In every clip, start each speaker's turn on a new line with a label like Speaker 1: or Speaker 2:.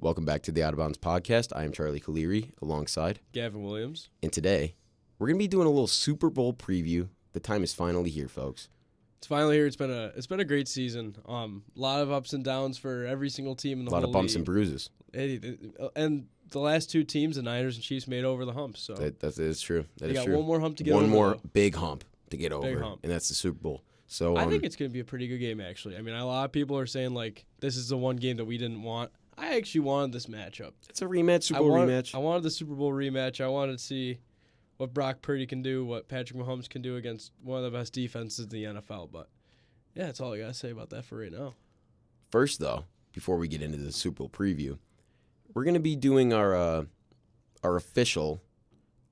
Speaker 1: Welcome back to the Out of Bounds podcast. I am Charlie Kaliri alongside
Speaker 2: Gavin Williams.
Speaker 1: And today we're going to be doing a little Super Bowl preview. The time is finally here, folks.
Speaker 2: It's finally here. It's been a great season. A lot of ups and downs for every single team in the whole league.
Speaker 1: A lot of bumps and bruises.
Speaker 2: And the last two teams, the Niners and Chiefs, made over the hump. So
Speaker 1: that is true. That
Speaker 2: you
Speaker 1: is
Speaker 2: got
Speaker 1: true.
Speaker 2: one more hump to get over.
Speaker 1: One more big hump to get over.
Speaker 2: Big hump.
Speaker 1: And that's the Super Bowl. So
Speaker 2: I think it's going to be a pretty good game, actually. I mean, a lot of people are saying, like, this is the one game that we didn't want. I actually wanted this matchup.
Speaker 1: It's a rematch, Super Bowl rematch.
Speaker 2: I wanted the Super Bowl rematch. I wanted to see what Brock Purdy can do, what Patrick Mahomes can do against one of the best defenses in the NFL. But, yeah, that's all I got to say about that for right now.
Speaker 1: First, though, before we get into the Super Bowl preview, we're going to be doing our official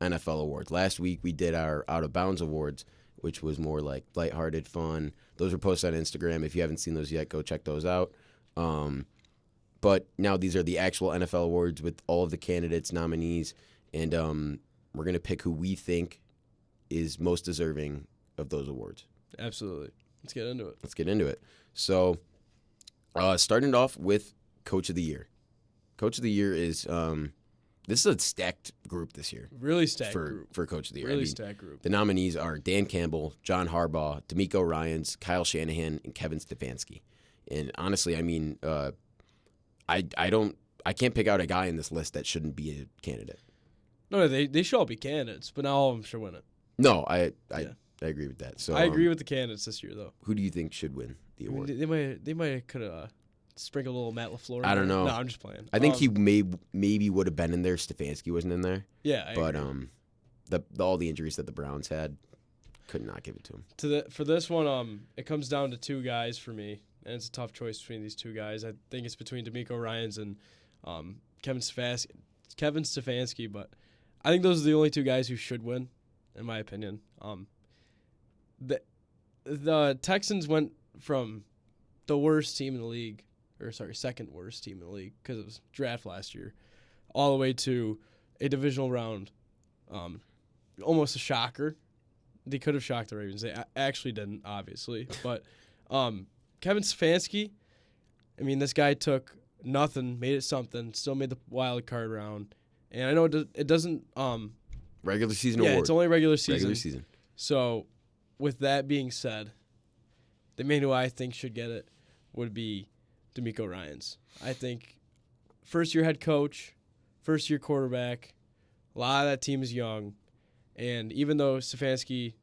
Speaker 1: NFL awards. Last week, we did our Out of Bounds awards, which was more like lighthearted fun. Those are posted on Instagram. If you haven't seen those yet, go check those out. But now these are the actual NFL awards with all of the candidates, nominees, and we're going to pick who we think is most deserving of those awards.
Speaker 2: Absolutely. Let's get into it.
Speaker 1: So, starting off with Coach of the Year. Coach of the Year is this is a stacked group this year.
Speaker 2: Really stacked
Speaker 1: group for Coach of the Year.
Speaker 2: Really stacked group.
Speaker 1: The nominees are Dan Campbell, John Harbaugh, DeMeco Ryans, Kyle Shanahan, and Kevin Stefanski. And honestly, I mean, I can't pick out a guy in this list that shouldn't be a candidate.
Speaker 2: No, they should all be candidates, but not all of them should win it.
Speaker 1: No, I agree with that. So
Speaker 2: I agree with the candidates this year, though.
Speaker 1: Who do you think should win the award?
Speaker 2: They might could have sprinkled a little Matt LaFleur.
Speaker 1: I don't know.
Speaker 2: No, I'm just playing.
Speaker 1: I think he maybe would have been in there. Stefanski wasn't in there.
Speaker 2: Yeah, I
Speaker 1: but
Speaker 2: agree.
Speaker 1: all the injuries that the Browns had, could not give it to him.
Speaker 2: For this one, it comes down to two guys for me, and it's a tough choice between these two guys. I think it's between DeMeco Ryans and Kevin Stefanski, but I think those are the only two guys who should win, in my opinion. The Texans went from the worst team in the league, second worst team in the league because it was draft last year, all the way to a divisional round, almost a shocker. They could have shocked the Ravens. They actually didn't, obviously. But Kevin Stefanski, I mean, this guy took nothing, made it something, still made the wild card round. And I know it doesn't
Speaker 1: regular season award.
Speaker 2: Yeah, it's only regular season.
Speaker 1: Regular season.
Speaker 2: So, with that being said, the man who I think should get it would be DeMeco Ryans. I think first-year head coach, first-year quarterback, a lot of that team is young. And even though Stefanski,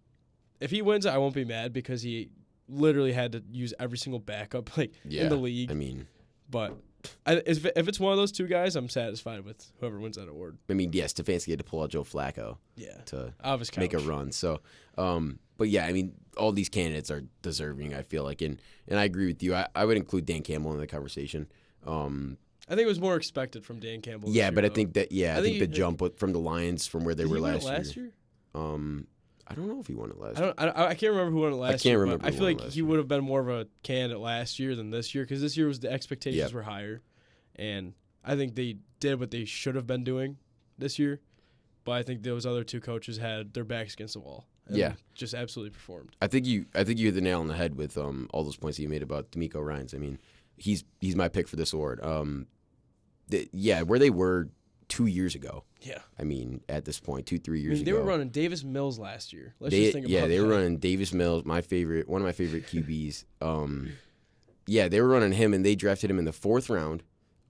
Speaker 2: if he wins, I won't be mad because he literally had to use every single backup in the league.
Speaker 1: I mean,
Speaker 2: but if it's one of those two guys, I'm satisfied with whoever wins that award.
Speaker 1: I mean, yes, Stefanski had to pull out Joe Flacco to make a run. So, but yeah, I mean, all these candidates are deserving, I feel like. And I agree with you. I would include Dan Campbell in the conversation.
Speaker 2: I think it was more expected from Dan Campbell.
Speaker 1: Yeah, but
Speaker 2: though.
Speaker 1: I think the jump from the Lions from where they were last
Speaker 2: year.
Speaker 1: I don't know if he won it last year.
Speaker 2: I can't remember who won it last year.
Speaker 1: I can't remember.
Speaker 2: I feel like he would have been more of a candidate last year than this year because this year the expectations were higher, and I think they did what they should have been doing this year. But I think those other two coaches had their backs against the wall. And just absolutely performed. I think
Speaker 1: you hit the nail on the head with all those points that you made about DeMeco Ryans. I mean, he's my pick for this award. Where they were 2 years ago. Yeah. I mean, at this point, 2-3 years ago.
Speaker 2: They were running Davis Mills last year. Just think about that.
Speaker 1: They were running Davis Mills, one of my favorite QBs. They were running him, and they drafted him in the 4th round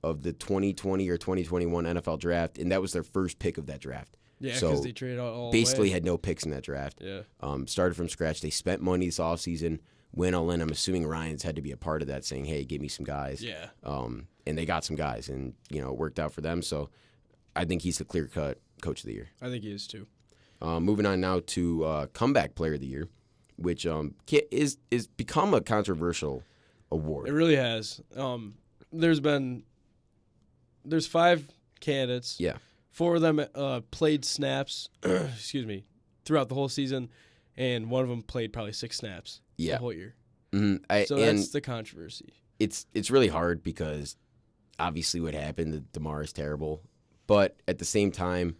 Speaker 1: of the 2020 or 2021 NFL draft, and that was their first pick of that draft.
Speaker 2: Yeah, because they traded all
Speaker 1: basically had no picks in that draft.
Speaker 2: Yeah.
Speaker 1: Started from scratch. They spent money this offseason, went all in. I'm assuming Ryans had to be a part of that, saying, hey, give me some guys.
Speaker 2: Yeah.
Speaker 1: And they got some guys, and, it worked out for them. So I think he's the clear-cut Coach of the Year.
Speaker 2: I think he is, too.
Speaker 1: Moving on now to Comeback Player of the Year, which is become a controversial award.
Speaker 2: It really has. There's 5 candidates.
Speaker 1: Yeah.
Speaker 2: 4 of them played snaps, throughout the whole season, and one of them played probably 6 snaps the whole year.
Speaker 1: Mm-hmm.
Speaker 2: So that's the controversy.
Speaker 1: It's really hard because obviously what happened, DeMar is terrible. But at the same time,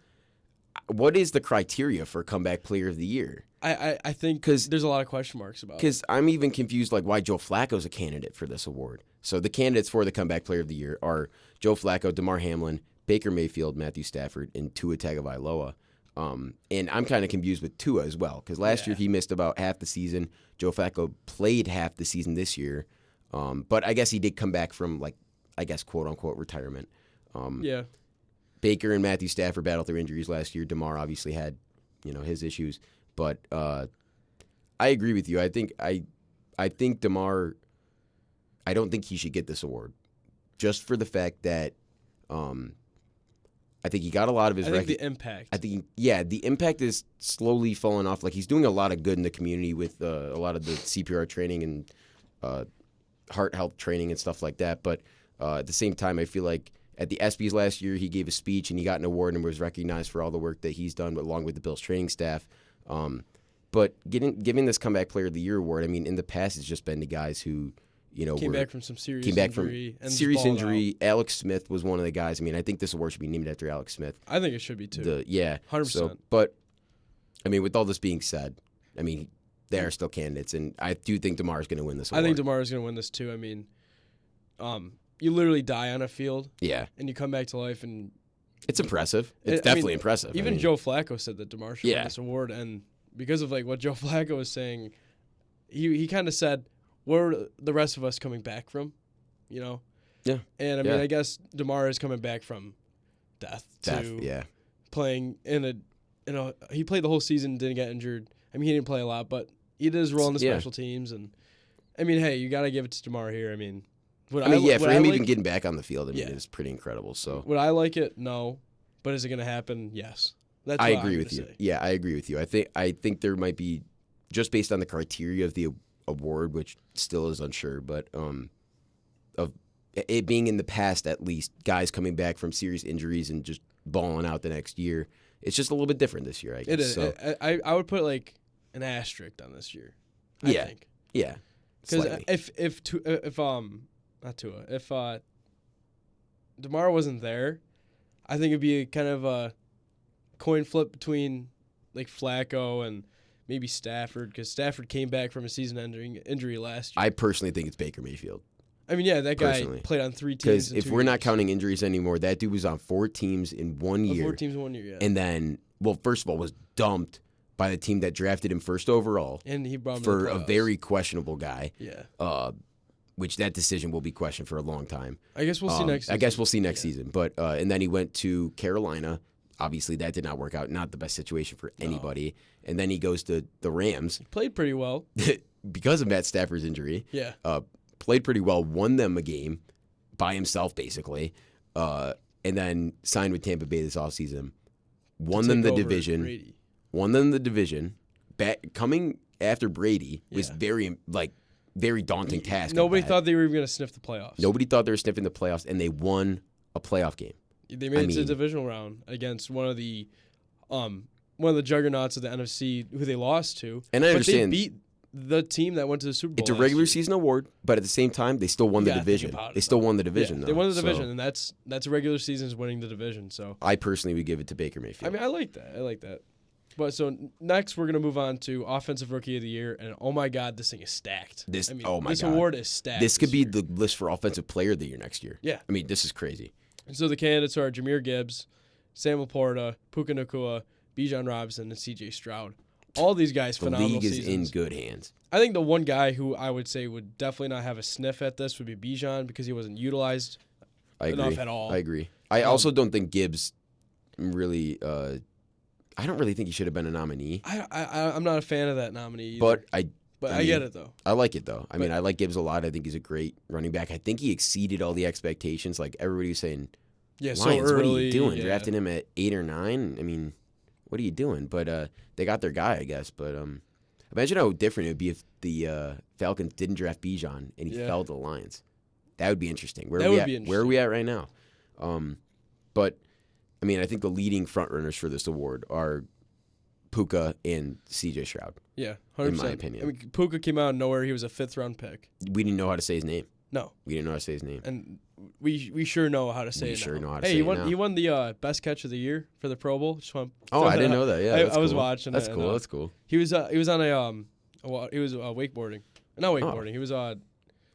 Speaker 1: what is the criteria for Comeback Player of the Year?
Speaker 2: I think because there's a lot of question marks about it.
Speaker 1: Because I'm even confused, like, why Joe Flacco's a candidate for this award. So the candidates for the comeback player of the year are Joe Flacco, DeMar Hamlin, Baker Mayfield, Matthew Stafford, and Tua Tagovailoa. And I'm kind of confused with Tua as well because last year he missed about half the season. Joe Flacco played half the season this year, but I guess he did come back from quote unquote retirement.
Speaker 2: Yeah.
Speaker 1: Baker and Matthew Stafford battled through injuries last year. DeMar obviously had, his issues, but I agree with you. I think DeMar. I don't think he should get this award, just for the fact that I think he got a lot of his.
Speaker 2: I think the impact.
Speaker 1: The impact is slowly falling off. Like he's doing a lot of good in the community with a lot of the CPR training and heart health training and stuff like that. But at the same time, I feel like at the ESPYs last year, he gave a speech and he got an award and was recognized for all the work that he's done, along with the Bills training staff. But giving this comeback player of the year award, I mean, in the past, it's just been to guys who.
Speaker 2: Came back from some serious injury.
Speaker 1: Alex Smith was one of the guys. I mean, I think this award should be named after Alex Smith.
Speaker 2: I think it should be too.
Speaker 1: 100%. So, but I mean, with all this being said, I mean, they are still candidates, and I do think DeMar is going to win this award.
Speaker 2: I think DeMar is going to win this too. I mean, you literally die on a field, and you come back to life, and
Speaker 1: it's impressive. It's definitely impressive.
Speaker 2: Even Joe Flacco said that DeMar should win this award, and because of what Joe Flacco was saying, he kind of said, where are the rest of us coming back from, Yeah. And I mean, I guess DeMar is coming back from death to playing he played the whole season, didn't get injured. I mean, he didn't play a lot, but he did his role in the special teams. And I mean, hey, you got to give it to DeMar here. I mean, for him
Speaker 1: even getting back on the field, I mean, it's pretty incredible. So
Speaker 2: would I like it? No. But is it going to happen? Yes. That's
Speaker 1: I agree with you. Say. Yeah, I agree with you. I think there might be, just based on the criteria of the award, which still is unsure, but of it being in the past, at least guys coming back from serious injuries and just balling out the next year, it's just a little bit different this year, I guess.
Speaker 2: It is.
Speaker 1: So,
Speaker 2: I would put an asterisk on this year. I think.
Speaker 1: Yeah.
Speaker 2: Because if DeMar wasn't there, I think it'd be kind of a coin flip between Flacco and maybe Stafford, because Stafford came back from a season-ending injury last year.
Speaker 1: I personally think it's Baker Mayfield.
Speaker 2: I mean, that guy played on 3 teams.
Speaker 1: Because if we're not counting injuries anymore, that dude was on 4 teams in 1 year.
Speaker 2: 4 teams in 1 year, yeah.
Speaker 1: And then, first of all, was dumped by the team that drafted him first overall.
Speaker 2: And he brought him
Speaker 1: for a very questionable guy.
Speaker 2: Yeah.
Speaker 1: Which that decision will be questioned for a long time.
Speaker 2: I guess we'll see next season.
Speaker 1: I guess we'll see next season. But and then he went to Carolina. Obviously, that did not work out. Not the best situation for anybody. And then he goes to the Rams.
Speaker 2: He played pretty well.
Speaker 1: Because of Matt Stafford's injury.
Speaker 2: Yeah.
Speaker 1: Played pretty well. Won them a game by himself, basically. And then signed with Tampa Bay this offseason. Won them the division.
Speaker 2: Brady.
Speaker 1: Won them the division. Coming after Brady was very daunting task.
Speaker 2: Nobody thought they were even going to sniff the playoffs.
Speaker 1: Nobody thought they were sniffing the playoffs, and they won a playoff game.
Speaker 2: They made it to the divisional round against one of the juggernauts of the NFC who they lost to.
Speaker 1: And I understand.
Speaker 2: But they beat the team that went to the Super Bowl.
Speaker 1: It's a regular season award, but at the same time, they still won the division. They still won the division, though.
Speaker 2: They won the division, and that's a regular season's winning the division. So
Speaker 1: I personally would give it to Baker Mayfield.
Speaker 2: I mean, I like that. But so next, we're gonna move on to Offensive Rookie of the Year, and oh my God, this thing is stacked. This award is stacked.
Speaker 1: This could be the list for Offensive Player of the Year next year.
Speaker 2: Yeah,
Speaker 1: I mean, this is crazy.
Speaker 2: And so the candidates are Jahmyr Gibbs, Sam Laporta, Puka Nacua, Bijan Robinson, and C.J. Stroud. All these guys, phenomenal seasons.
Speaker 1: The league is in good hands.
Speaker 2: I think the one guy who I would say would definitely not have a sniff at this would be Bijan, because he wasn't utilized enough at all.
Speaker 1: I agree. I also don't think Gibbs really. I don't really think he should have been a nominee.
Speaker 2: I'm not a fan of that nominee either.
Speaker 1: But
Speaker 2: I get it, though.
Speaker 1: I like it, though. I mean, I like Gibbs a lot. I think he's a great running back. I think he exceeded all the expectations. Like, everybody was saying, Lions,
Speaker 2: so early.
Speaker 1: What are you doing? Drafting him at 8 or 9? I mean, what are you doing? But they got their guy, I guess. But imagine how different it would be if the Falcons didn't draft Bijan and he fell to the Lions. That would be interesting. Where are we at right now? But, I mean, I think the leading frontrunners for this award are Puka and C.J. Stroud.
Speaker 2: Yeah, 100%.
Speaker 1: In my opinion.
Speaker 2: I mean, Puka came out of nowhere. He was a 5th-round pick.
Speaker 1: We didn't know how to say his name.
Speaker 2: No.
Speaker 1: We didn't know how to say his name.
Speaker 2: And we sure know how to say it.
Speaker 1: We sure know how to
Speaker 2: say
Speaker 1: it.
Speaker 2: Hey, he won the best catch of the year for the Pro Bowl.
Speaker 1: I didn't know that. Yeah,
Speaker 2: I was watching.
Speaker 1: That's cool.
Speaker 2: He was on he was wakeboarding. Not wakeboarding. He was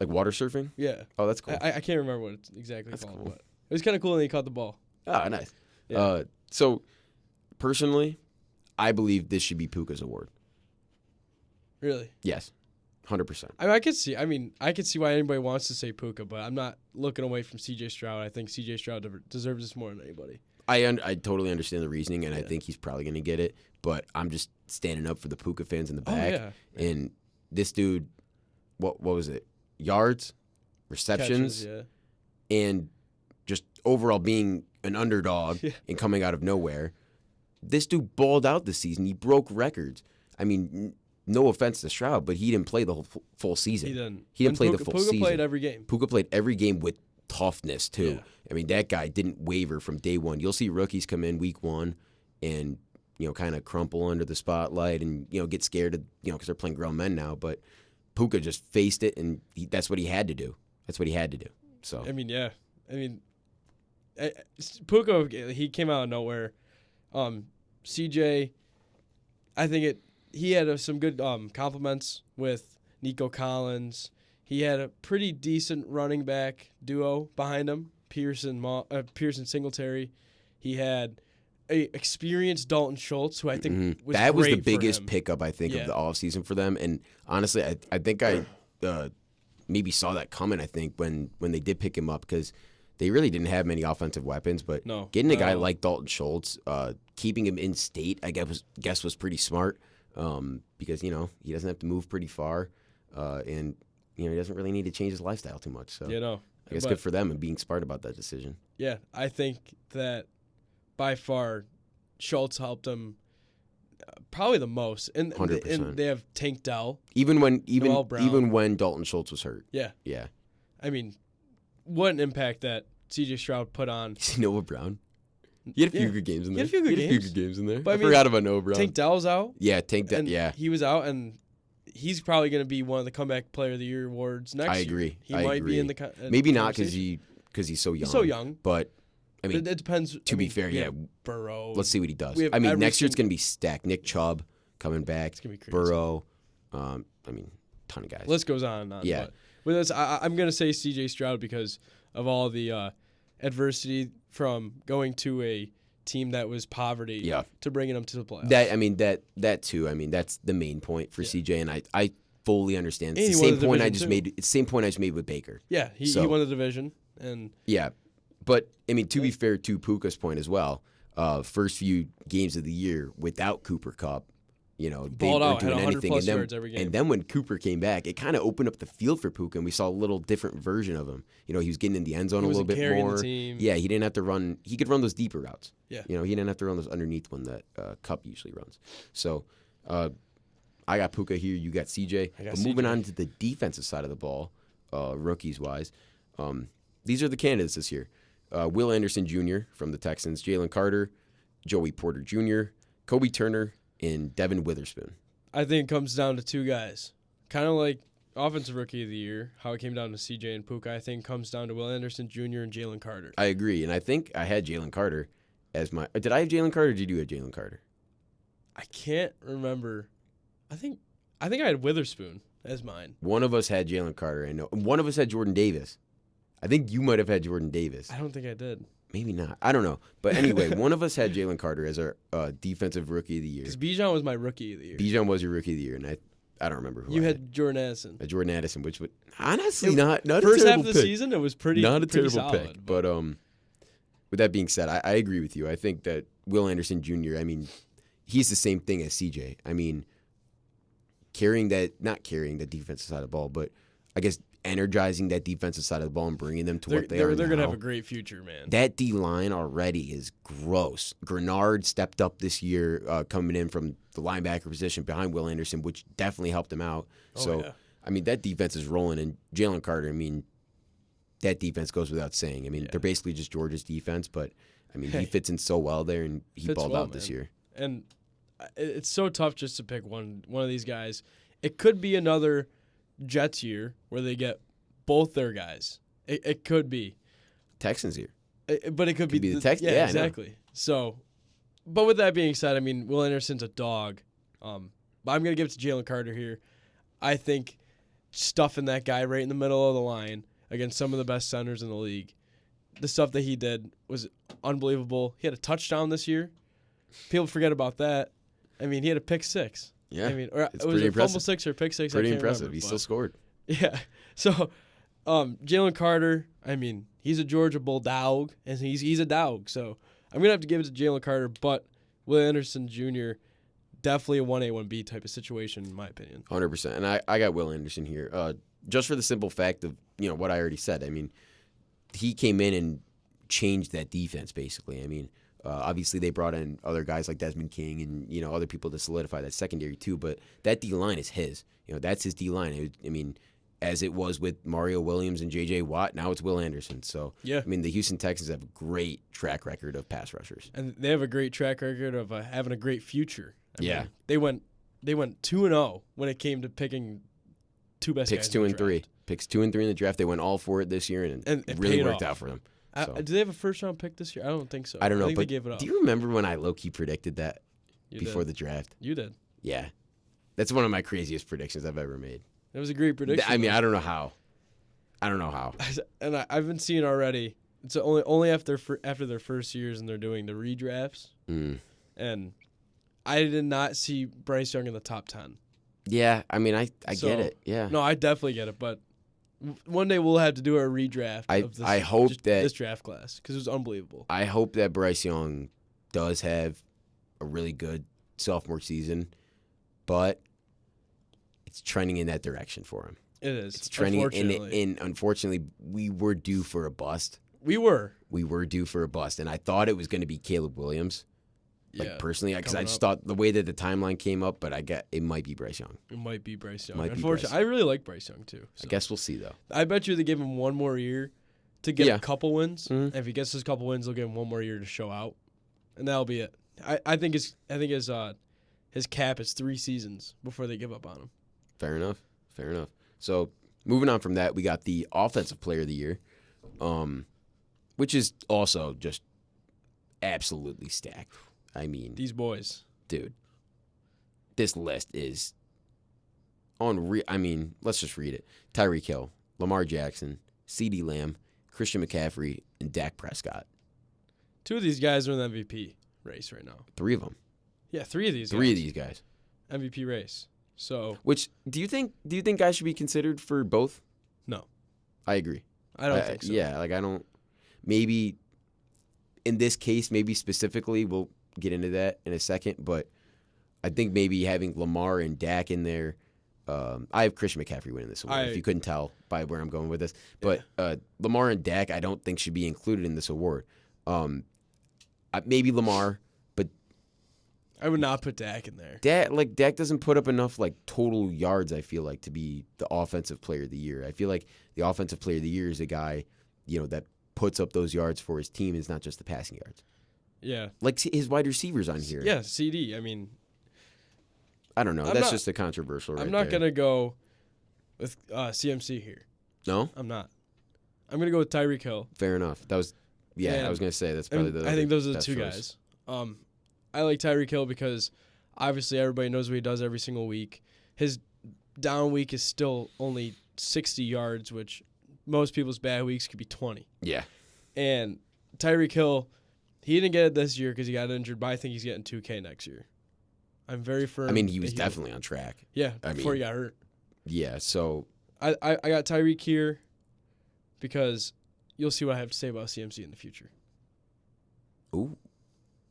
Speaker 1: Like water surfing?
Speaker 2: Yeah.
Speaker 1: Oh, that's cool.
Speaker 2: I can't remember what it's exactly
Speaker 1: That's
Speaker 2: called,
Speaker 1: cool.
Speaker 2: but it was kind of cool when he caught the ball.
Speaker 1: Ah, nice.
Speaker 2: Yeah.
Speaker 1: So, personally, I believe this should be Puka's award.
Speaker 2: Really?
Speaker 1: Yes, 100%.
Speaker 2: I could see why anybody wants to say Puka, but I'm not looking away from C.J. Stroud. I think C.J. Stroud deserves this more than anybody.
Speaker 1: I totally understand the reasoning, and I
Speaker 2: Yeah.
Speaker 1: think he's probably going to get it. But I'm just standing up for the Puka fans in the
Speaker 2: Oh,
Speaker 1: back.
Speaker 2: yeah.
Speaker 1: And this dude, what was it? Yards, receptions,
Speaker 2: Catches, yeah.
Speaker 1: and just overall being an underdog
Speaker 2: Yeah.
Speaker 1: and coming out of nowhere. This dude balled out this season. He broke records. I mean, no offense to Stroud, but he didn't play the whole full season.
Speaker 2: He didn't.
Speaker 1: He didn't
Speaker 2: And
Speaker 1: play the
Speaker 2: Puka,
Speaker 1: full
Speaker 2: Puka
Speaker 1: season.
Speaker 2: played every game.
Speaker 1: Puka played every game with toughness too.
Speaker 2: Yeah.
Speaker 1: I mean, that guy didn't waver from day one. You'll see rookies come in week one and kind of crumple under the spotlight and get scared of because they're playing grown men now. But Puka just faced it, and that's what he had to do. That's what he had to do. So
Speaker 2: I mean, yeah. I mean, Puka, he came out of nowhere. CJ, I think he had some good compliments with Nico Collins. He had a pretty decent running back duo behind him, Pearson Singletary. He had a experienced Dalton Schultz, who I think was
Speaker 1: that was the
Speaker 2: great for
Speaker 1: biggest
Speaker 2: him.
Speaker 1: pickup I think
Speaker 2: Yeah.
Speaker 1: of the offseason for them. And honestly, I think I maybe saw that coming. I think when they did pick him up, because they really didn't have many offensive weapons. But
Speaker 2: No,
Speaker 1: getting a
Speaker 2: not
Speaker 1: guy
Speaker 2: at all.
Speaker 1: like Dalton Schultz, keeping him in state, I guess was pretty smart. Because he doesn't have to move pretty far, and he doesn't really need to change his lifestyle too much. So
Speaker 2: You know,
Speaker 1: I guess
Speaker 2: but-
Speaker 1: good for them and being smart about that decision.
Speaker 2: Yeah, I think that by far Schultz helped him probably the most. And
Speaker 1: 100%.
Speaker 2: they have Tank Dell.
Speaker 1: Even when
Speaker 2: Noel Brown.
Speaker 1: when Dalton Schultz was hurt.
Speaker 2: Yeah.
Speaker 1: Yeah.
Speaker 2: I mean, what an impact that C.J. Stroud put on.
Speaker 1: You see Noah Brown? He had a few
Speaker 2: Yeah.
Speaker 1: good games in
Speaker 2: He
Speaker 1: there.
Speaker 2: had a few good games.
Speaker 1: in there.
Speaker 2: But I
Speaker 1: I
Speaker 2: mean,
Speaker 1: forgot about Noah Brown.
Speaker 2: Tank Dell's out.
Speaker 1: Yeah, Tank Dell.
Speaker 2: And
Speaker 1: Yeah,
Speaker 2: he was out, and he's probably going to be one of the comeback player of the year awards next
Speaker 1: I
Speaker 2: year.
Speaker 1: agree.
Speaker 2: He
Speaker 1: I
Speaker 2: might
Speaker 1: agree.
Speaker 2: be in the
Speaker 1: maybe not
Speaker 2: conversation.
Speaker 1: because he's so young.
Speaker 2: He's so young.
Speaker 1: But I mean,
Speaker 2: It depends.
Speaker 1: to be fair,
Speaker 2: we
Speaker 1: yeah.
Speaker 2: have Burrow.
Speaker 1: Let's see what he does.
Speaker 2: We have
Speaker 1: I mean,
Speaker 2: every
Speaker 1: next year it's
Speaker 2: single-
Speaker 1: going to be stacked. Nick Chubb coming back.
Speaker 2: It's gonna be crazy.
Speaker 1: Burrow. I mean, ton of guys.
Speaker 2: List goes on and on.
Speaker 1: Yeah.
Speaker 2: But with this, I'm going to say C.J. Stroud because of all the adversity from going to a team that was poverty
Speaker 1: Yeah.
Speaker 2: to bringing them to the playoffs.
Speaker 1: That too. I mean, that's the main point for
Speaker 2: Yeah.
Speaker 1: CJ, and I fully understand.
Speaker 2: And
Speaker 1: It's
Speaker 2: he
Speaker 1: the
Speaker 2: won
Speaker 1: same
Speaker 2: the
Speaker 1: point I
Speaker 2: division,
Speaker 1: just
Speaker 2: too.
Speaker 1: made. It's the same point I just made with Baker.
Speaker 2: Yeah, he
Speaker 1: So-
Speaker 2: won the division. And
Speaker 1: Yeah, but I mean, to be fair to Puka's point as well, first few games of the year without Cooper Kupp, they
Speaker 2: Balled
Speaker 1: weren't
Speaker 2: out, had
Speaker 1: doing
Speaker 2: 100
Speaker 1: anything.
Speaker 2: plus
Speaker 1: And
Speaker 2: yards every game.
Speaker 1: and then when Cooper came back, it kind of opened up the field for Puka, and we saw a little different version of him. He was getting in the end zone
Speaker 2: He
Speaker 1: a little
Speaker 2: wasn't
Speaker 1: bit
Speaker 2: carrying the
Speaker 1: more.
Speaker 2: team.
Speaker 1: Yeah, he didn't have to run. He could run those deeper routes.
Speaker 2: Yeah.
Speaker 1: he didn't have to run those underneath one that Kupp usually runs. So, I got Puka here. You got CJ.
Speaker 2: I got
Speaker 1: But moving
Speaker 2: CJ.
Speaker 1: on to the defensive side of the ball, rookies wise, these are the candidates this year. Will Anderson Jr. from the Texans, Jalen Carter, Joey Porter Jr., Kobe Turner, and Devin Witherspoon.
Speaker 2: I think it comes down to two guys. Kind of like Offensive Rookie of the Year, how it came down to CJ and Puka, I think comes down to Will Anderson Jr. and Jalen Carter.
Speaker 1: I agree, and I think I had Jalen Carter as my. Did I have Jalen Carter? Or did you have Jalen Carter?
Speaker 2: I can't remember. I think I had Witherspoon as mine.
Speaker 1: One of us had Jalen Carter. I know. One of us had Jordan Davis. I think you might have had Jordan Davis.
Speaker 2: I don't think I did.
Speaker 1: Maybe not. I don't know. But anyway, one of us had Jalen Carter as our defensive rookie of the year.
Speaker 2: Because Bijan was my Rookie of the Year.
Speaker 1: Bijan was your rookie of the year, and I don't remember who
Speaker 2: You
Speaker 1: I
Speaker 2: had Jordan Addison.
Speaker 1: Jordan Addison, which would honestly not a
Speaker 2: First half
Speaker 1: terrible
Speaker 2: of the
Speaker 1: pick.
Speaker 2: season, it was pretty
Speaker 1: Not a
Speaker 2: pretty
Speaker 1: terrible
Speaker 2: solid,
Speaker 1: pick. But with that being said, I agree with you. I think that Will Anderson Jr., I mean, he's the same thing as CJ. I mean, not carrying the defensive side of the ball, but I guess energizing that defensive side of the ball and bringing them to what they are
Speaker 2: they're
Speaker 1: now.
Speaker 2: gonna have a great future, man.
Speaker 1: That D line already is gross. Grenard stepped up this year, coming in from the linebacker position behind Will Anderson, which definitely helped him out. So,
Speaker 2: yeah.
Speaker 1: I mean, that defense is rolling. And Jalen Carter, I mean, that defense goes without saying. I mean, they're basically just Georgia's defense, but I mean, he
Speaker 2: Hey.
Speaker 1: fits in so well there, and he
Speaker 2: Fits
Speaker 1: balled
Speaker 2: well,
Speaker 1: out this
Speaker 2: man.
Speaker 1: year.
Speaker 2: And it's so tough just to pick one of these guys. It could be another Jets year where they get both their guys. It could be.
Speaker 1: Texans here.
Speaker 2: But it could be
Speaker 1: be the Texans.
Speaker 2: Yeah,
Speaker 1: Yeah, I know.
Speaker 2: exactly. So, but with that being said, I mean, Will Anderson's a dog. But I'm going to give it to Jalen Carter here. I think stuffing that guy right in the middle of the line against some of the best centers in the league. The stuff that he did was unbelievable. He had a touchdown this year. People forget about that. I mean, he had a pick six.
Speaker 1: Yeah,
Speaker 2: I mean, or
Speaker 1: it's
Speaker 2: was
Speaker 1: pretty
Speaker 2: it a fumble
Speaker 1: impressive.
Speaker 2: six or a pick six?
Speaker 1: Pretty
Speaker 2: I can't
Speaker 1: impressive.
Speaker 2: remember,
Speaker 1: He
Speaker 2: but-
Speaker 1: still scored.
Speaker 2: Yeah. So, Jalen Carter, I mean, he's a Georgia Bulldog, and he's a dog. So I'm gonna have to give it to Jalen Carter, but Will Anderson Jr. definitely a 1A 1B type of situation in my opinion.
Speaker 1: 100%. And I got Will Anderson here, just for the simple fact of what I already said. I mean, he came in and changed that defense basically. I mean, obviously they brought in other guys like Desmond King and other people to solidify that secondary too. But that D line is his. That's his D line. I mean, as it was with Mario Williams and J.J. Watt, now it's Will Anderson. So
Speaker 2: Yeah.
Speaker 1: I mean, the Houston Texans have a great track record of pass rushers.
Speaker 2: And they have a great track record of having a great future. I
Speaker 1: Yeah.
Speaker 2: mean, they went 2-0 when it came to picking two best
Speaker 1: Picks
Speaker 2: guys
Speaker 1: 2
Speaker 2: in
Speaker 1: and
Speaker 2: the
Speaker 1: 3.
Speaker 2: draft.
Speaker 1: Picks 2 and 3 in the draft. They went all for it this year, and
Speaker 2: And
Speaker 1: it
Speaker 2: it
Speaker 1: really
Speaker 2: paid
Speaker 1: worked
Speaker 2: off.
Speaker 1: out for them. So.
Speaker 2: Do they have a first round pick this year? I don't think so.
Speaker 1: I don't know,
Speaker 2: think
Speaker 1: but
Speaker 2: they gave it up.
Speaker 1: do you remember when I low-key predicted that
Speaker 2: You
Speaker 1: before
Speaker 2: did.
Speaker 1: the draft?
Speaker 2: You did.
Speaker 1: Yeah. That's one of my craziest predictions I've ever made.
Speaker 2: It was a great prediction.
Speaker 1: I mean,
Speaker 2: though.
Speaker 1: I don't know how.
Speaker 2: And I've been seeing already. It's only after their first years and they're doing the redrafts.
Speaker 1: Mm.
Speaker 2: And I did not see Bryce Young in the top 10.
Speaker 1: Yeah, I mean, I
Speaker 2: So,
Speaker 1: get it. Yeah.
Speaker 2: No, I definitely get it. But one day we'll have to do a redraft. of this,
Speaker 1: I hope
Speaker 2: just
Speaker 1: that-
Speaker 2: this draft class because it was unbelievable.
Speaker 1: I hope that Bryce Young does have a really good sophomore season, but it's trending in that direction for him.
Speaker 2: It is.
Speaker 1: It's trending
Speaker 2: Unfortunately.
Speaker 1: in unfortunately, we were due for a bust.
Speaker 2: We were.
Speaker 1: We were due for a bust, and I thought it was going to be Caleb Williams.
Speaker 2: Yeah.
Speaker 1: Personally, because I
Speaker 2: coming
Speaker 1: just
Speaker 2: up.
Speaker 1: thought the way that the timeline came up, but it might be Bryce Young.
Speaker 2: It might be Bryce Young.
Speaker 1: Might be
Speaker 2: Unfortunately,
Speaker 1: Bryce.
Speaker 2: I really like Bryce Young too. So.
Speaker 1: I guess we'll see though.
Speaker 2: I bet you they give him one more year to get
Speaker 1: Yeah.
Speaker 2: a couple wins.
Speaker 1: Mhm.
Speaker 2: And if he gets his couple wins, they'll give him one more year to show out, and that'll be it. I think his cap is 3 seasons before they give up on him.
Speaker 1: Fair enough. So moving on from that, we got the offensive player of the year, which is also just absolutely stacked. I mean,
Speaker 2: These boys.
Speaker 1: dude, this list is unreal. I mean, let's just read it: Tyreek Hill, Lamar Jackson, CeeDee Lamb, Christian McCaffrey, and Dak Prescott.
Speaker 2: 2 of these guys are in the MVP race right now.
Speaker 1: 3 of them.
Speaker 2: Yeah, 3 of these.
Speaker 1: Three of
Speaker 2: guys.
Speaker 1: these guys.
Speaker 2: MVP race. So
Speaker 1: Which do you think guys should be considered for both?
Speaker 2: no,
Speaker 1: I agree.
Speaker 2: I don't think so.
Speaker 1: Yeah, I don't. Maybe in this case, maybe specifically, we'll get into that in a second. But I think maybe having Lamar and Dak in there. I have Christian McCaffrey winning this award. If you couldn't tell by where I'm going with this, but Lamar and Dak, I don't think should be included in this award. Maybe Lamar, but
Speaker 2: I would not put Dak in there.
Speaker 1: Dak doesn't put up enough total yards. I feel like to be the offensive player of the year. I feel like the offensive player of the year is a guy, that puts up those yards for his team. Is not just the passing yards.
Speaker 2: Yeah.
Speaker 1: Like his wide receivers on here.
Speaker 2: Yeah, CD. I mean,
Speaker 1: I don't know.
Speaker 2: I'm
Speaker 1: That's
Speaker 2: not-
Speaker 1: just a controversial.
Speaker 2: I'm not gonna go with CMC here.
Speaker 1: No,
Speaker 2: I'm not. I'm gonna go with Tyreek Hill.
Speaker 1: fair enough. That was. Yeah, I
Speaker 2: And-
Speaker 1: was gonna say that's
Speaker 2: And
Speaker 1: probably the.
Speaker 2: I think those are the
Speaker 1: best
Speaker 2: 2
Speaker 1: choice.
Speaker 2: guys. I like Tyreek Hill because obviously everybody knows what he does every single week. His down week is still only 60 yards, which most people's bad weeks could be 20.
Speaker 1: Yeah,
Speaker 2: And Tyreek Hill, he didn't get it this year because he got injured, but I think he's getting 2K next year. I'm very firm.
Speaker 1: I mean he
Speaker 2: that
Speaker 1: was
Speaker 2: he'll-
Speaker 1: definitely on track.
Speaker 2: Yeah,
Speaker 1: I
Speaker 2: before
Speaker 1: mean-
Speaker 2: he got hurt.
Speaker 1: Yeah, so
Speaker 2: I got Tyreek here because you'll see what I have to say about CMC in the future.
Speaker 1: ooh,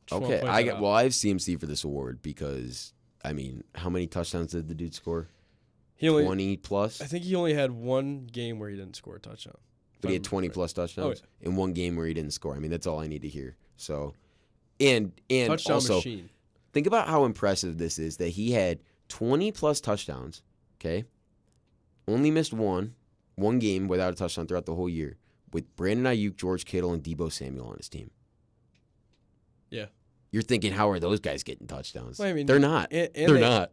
Speaker 2: Just wanna
Speaker 1: okay.
Speaker 2: point
Speaker 1: I
Speaker 2: that
Speaker 1: got
Speaker 2: out.
Speaker 1: well. I have CMC for this award because I mean, how many touchdowns did the dude score?
Speaker 2: He only
Speaker 1: 20 plus.
Speaker 2: I think he only had one game where he didn't score a touchdown.
Speaker 1: But he had 20 plus touchdowns
Speaker 2: Oh,
Speaker 1: in one game where he didn't score. I mean, that's all I need to hear. So, and
Speaker 2: Touchdown
Speaker 1: also
Speaker 2: machine.
Speaker 1: think about how impressive this is that he had 20 plus touchdowns. Okay, only missed one game without a touchdown throughout the whole year with Brandon Ayuk, George Kittle, and Debo Samuel on his team.
Speaker 2: Yeah.
Speaker 1: You're thinking, how are those guys getting touchdowns?
Speaker 2: Well, I mean,
Speaker 1: they're not.
Speaker 2: And
Speaker 1: They're not.